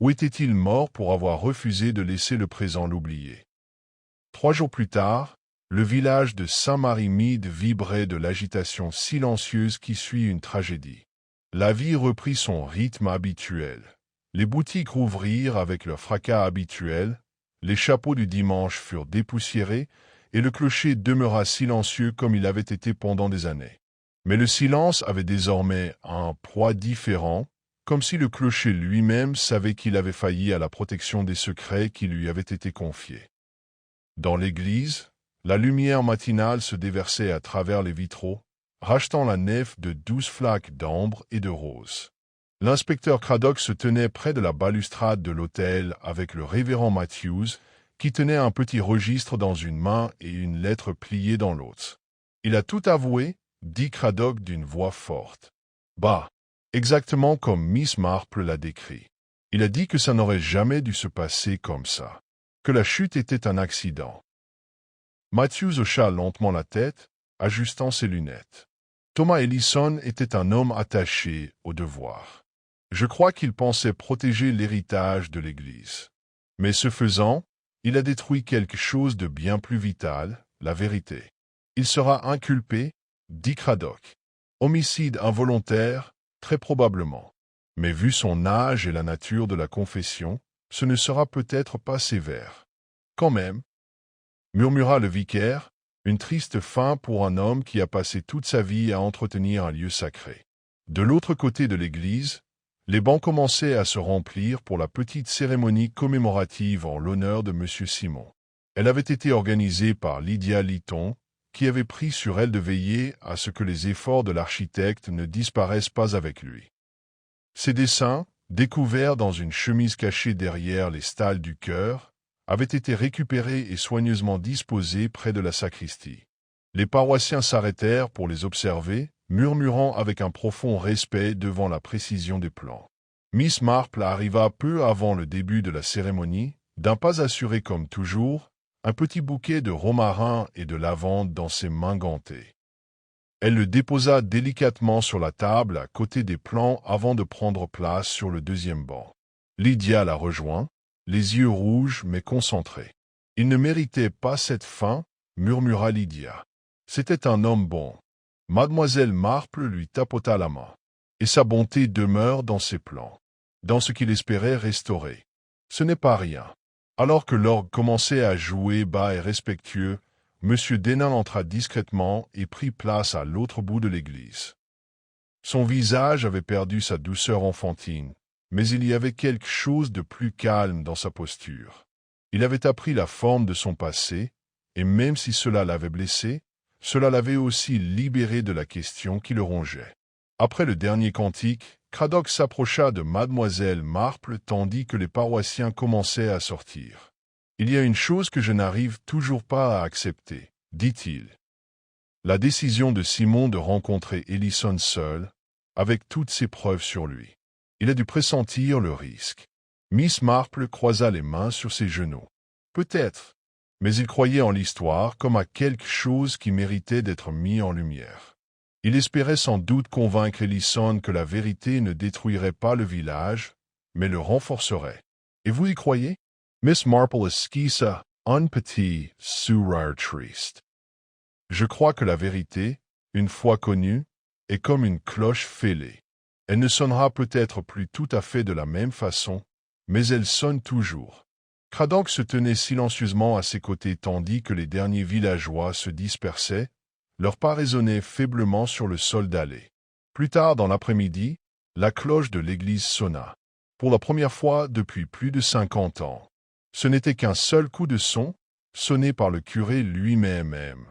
ou était-il mort pour avoir refusé de laisser le présent l'oublier? 3 jours plus tard, le village de Saint-Marie-Mide vibrait de l'agitation silencieuse qui suit une tragédie. La vie reprit son rythme habituel. Les boutiques rouvrirent avec leur fracas habituel, les chapeaux du dimanche furent dépoussiérés, et le clocher demeura silencieux comme il avait été pendant des années. Mais le silence avait désormais un poids différent, comme si le clocher lui-même savait qu'il avait failli à la protection des secrets qui lui avaient été confiés. Dans l'église, la lumière matinale se déversait à travers les vitraux, rachetant la nef de 12 flaques d'ambre et de rose. L'inspecteur Craddock se tenait près de la balustrade de l'autel avec le révérend Matthews, qui tenait un petit registre dans une main et une lettre pliée dans l'autre. « Il a tout avoué, » dit Craddock d'une voix forte. « Bah, exactement comme Miss Marple l'a décrit. Il a dit que ça n'aurait jamais dû se passer comme ça, que la chute était un accident. » Matthews hocha lentement la tête, ajustant ses lunettes. Thomas Ellison était un homme attaché au devoir. Je crois qu'il pensait protéger l'héritage de l'Église. Mais ce faisant, il a détruit quelque chose de bien plus vital, la vérité. Il sera inculpé, dit Craddock. Homicide involontaire, très probablement. Mais vu son âge et la nature de la confession, ce ne sera peut-être pas sévère. Quand même, murmura le vicaire, une triste fin pour un homme qui a passé toute sa vie à entretenir un lieu sacré. De l'autre côté de l'église, les bancs commençaient à se remplir pour la petite cérémonie commémorative en l'honneur de M. Simon. Elle avait été organisée par Lydia Lytton, qui avait pris sur elle de veiller à ce que les efforts de l'architecte ne disparaissent pas avec lui. Ses dessins, découverts dans une chemise cachée derrière les stalles du chœur, avaient été récupérés et soigneusement disposés près de la sacristie. Les paroissiens s'arrêtèrent pour les observer, murmurant avec un profond respect devant la précision des plans. Miss Marple arriva peu avant le début de la cérémonie, d'un pas assuré comme toujours, un petit bouquet de romarin et de lavande dans ses mains gantées. Elle le déposa délicatement sur la table à côté des plans avant de prendre place sur le deuxième banc. Lydia la rejoint, les yeux rouges mais concentrés. « Il ne méritait pas cette fin, » murmura Lydia. « C'était un homme bon. Mademoiselle Marple lui tapota la main. Et sa bonté demeure dans ses plans, dans ce qu'il espérait restaurer. Ce n'est pas rien. Alors que l'orgue commençait à jouer bas et respectueux, M. Denain entra discrètement et prit place à l'autre bout de l'église. Son visage avait perdu sa douceur enfantine, mais il y avait quelque chose de plus calme dans sa posture. Il avait appris la forme de son passé, et même si cela l'avait blessé, cela l'avait aussi libéré de la question qui le rongeait. Après le dernier cantique, Cradock s'approcha de mademoiselle Marple tandis que les paroissiens commençaient à sortir. « Il y a une chose que je n'arrive toujours pas à accepter, dit-il. La décision de Simon de rencontrer Ellison seul, avec toutes ses preuves sur lui. Il a dû pressentir le risque. » Miss Marple croisa les mains sur ses genoux. Peut-être, mais il croyait en l'histoire comme à quelque chose qui méritait d'être mis en lumière. Il espérait sans doute convaincre Ellison que la vérité ne détruirait pas le village, mais le renforcerait. Et vous y croyez? Miss Marple esquissa un petit sourire triste. Je crois que la vérité, une fois connue, est comme une cloche fêlée. Elle ne sonnera peut-être plus tout à fait de la même façon, mais elle sonne toujours. Cradock se tenait silencieusement à ses côtés tandis que les derniers villageois se dispersaient, leurs pas résonnaient faiblement sur le sol dallé. Plus tard dans l'après-midi, la cloche de l'église sonna. Pour la première fois depuis plus de 50 ans. Ce n'était qu'un seul coup de son, sonné par le curé lui-même.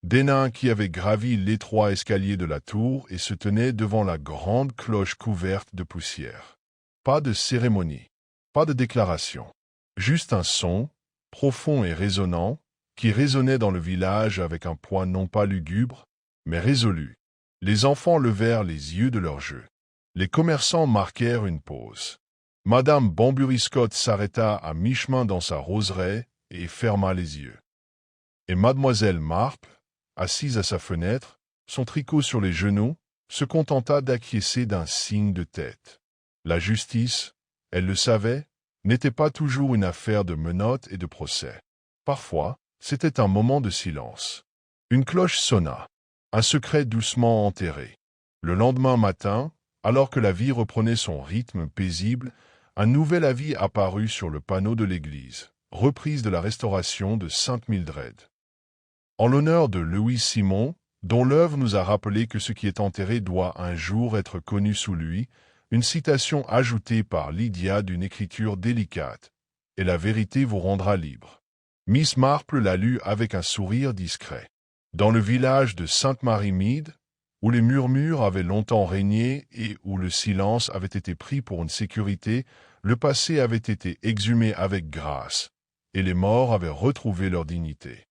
Denain qui avait gravi l'étroit escalier de la tour et se tenait devant la grande cloche couverte de poussière. Pas de cérémonie, pas de déclaration. Juste un son, profond et résonnant, qui résonnait dans le village avec un poids non pas lugubre, mais résolu. Les enfants levèrent les yeux de leur jeu. Les commerçants marquèrent une pause. Madame Bambury-Scott s'arrêta à mi-chemin dans sa roseraie et ferma les yeux. Et mademoiselle Marple, assise à sa fenêtre, son tricot sur les genoux, se contenta d'acquiescer d'un signe de tête. La justice, elle le savait, n'était pas toujours une affaire de menottes et de procès. Parfois, c'était un moment de silence. Une cloche sonna, un secret doucement enterré. Le lendemain matin, alors que la vie reprenait son rythme paisible, un nouvel avis apparut sur le panneau de l'église, reprise de la restauration de Sainte-Mildred. En l'honneur de Louis Simon, dont l'œuvre nous a rappelé que ce qui est enterré doit un jour être connu sous lui, une citation ajoutée par Lydia d'une écriture délicate, « Et la vérité vous rendra libre ». Miss Marple la lut avec un sourire discret. Dans le village de Sainte-Marie-Mead, où les murmures avaient longtemps régné et où le silence avait été pris pour une sécurité, le passé avait été exhumé avec grâce, et les morts avaient retrouvé leur dignité.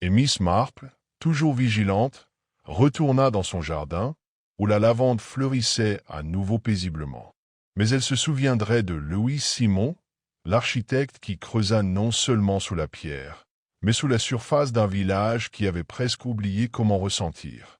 Et Miss Marple, toujours vigilante, retourna dans son jardin, où la lavande fleurissait à nouveau paisiblement. Mais elle se souviendrait de Louis Simon, l'architecte qui creusa non seulement sous la pierre, mais sous la surface d'un village qui avait presque oublié comment ressentir.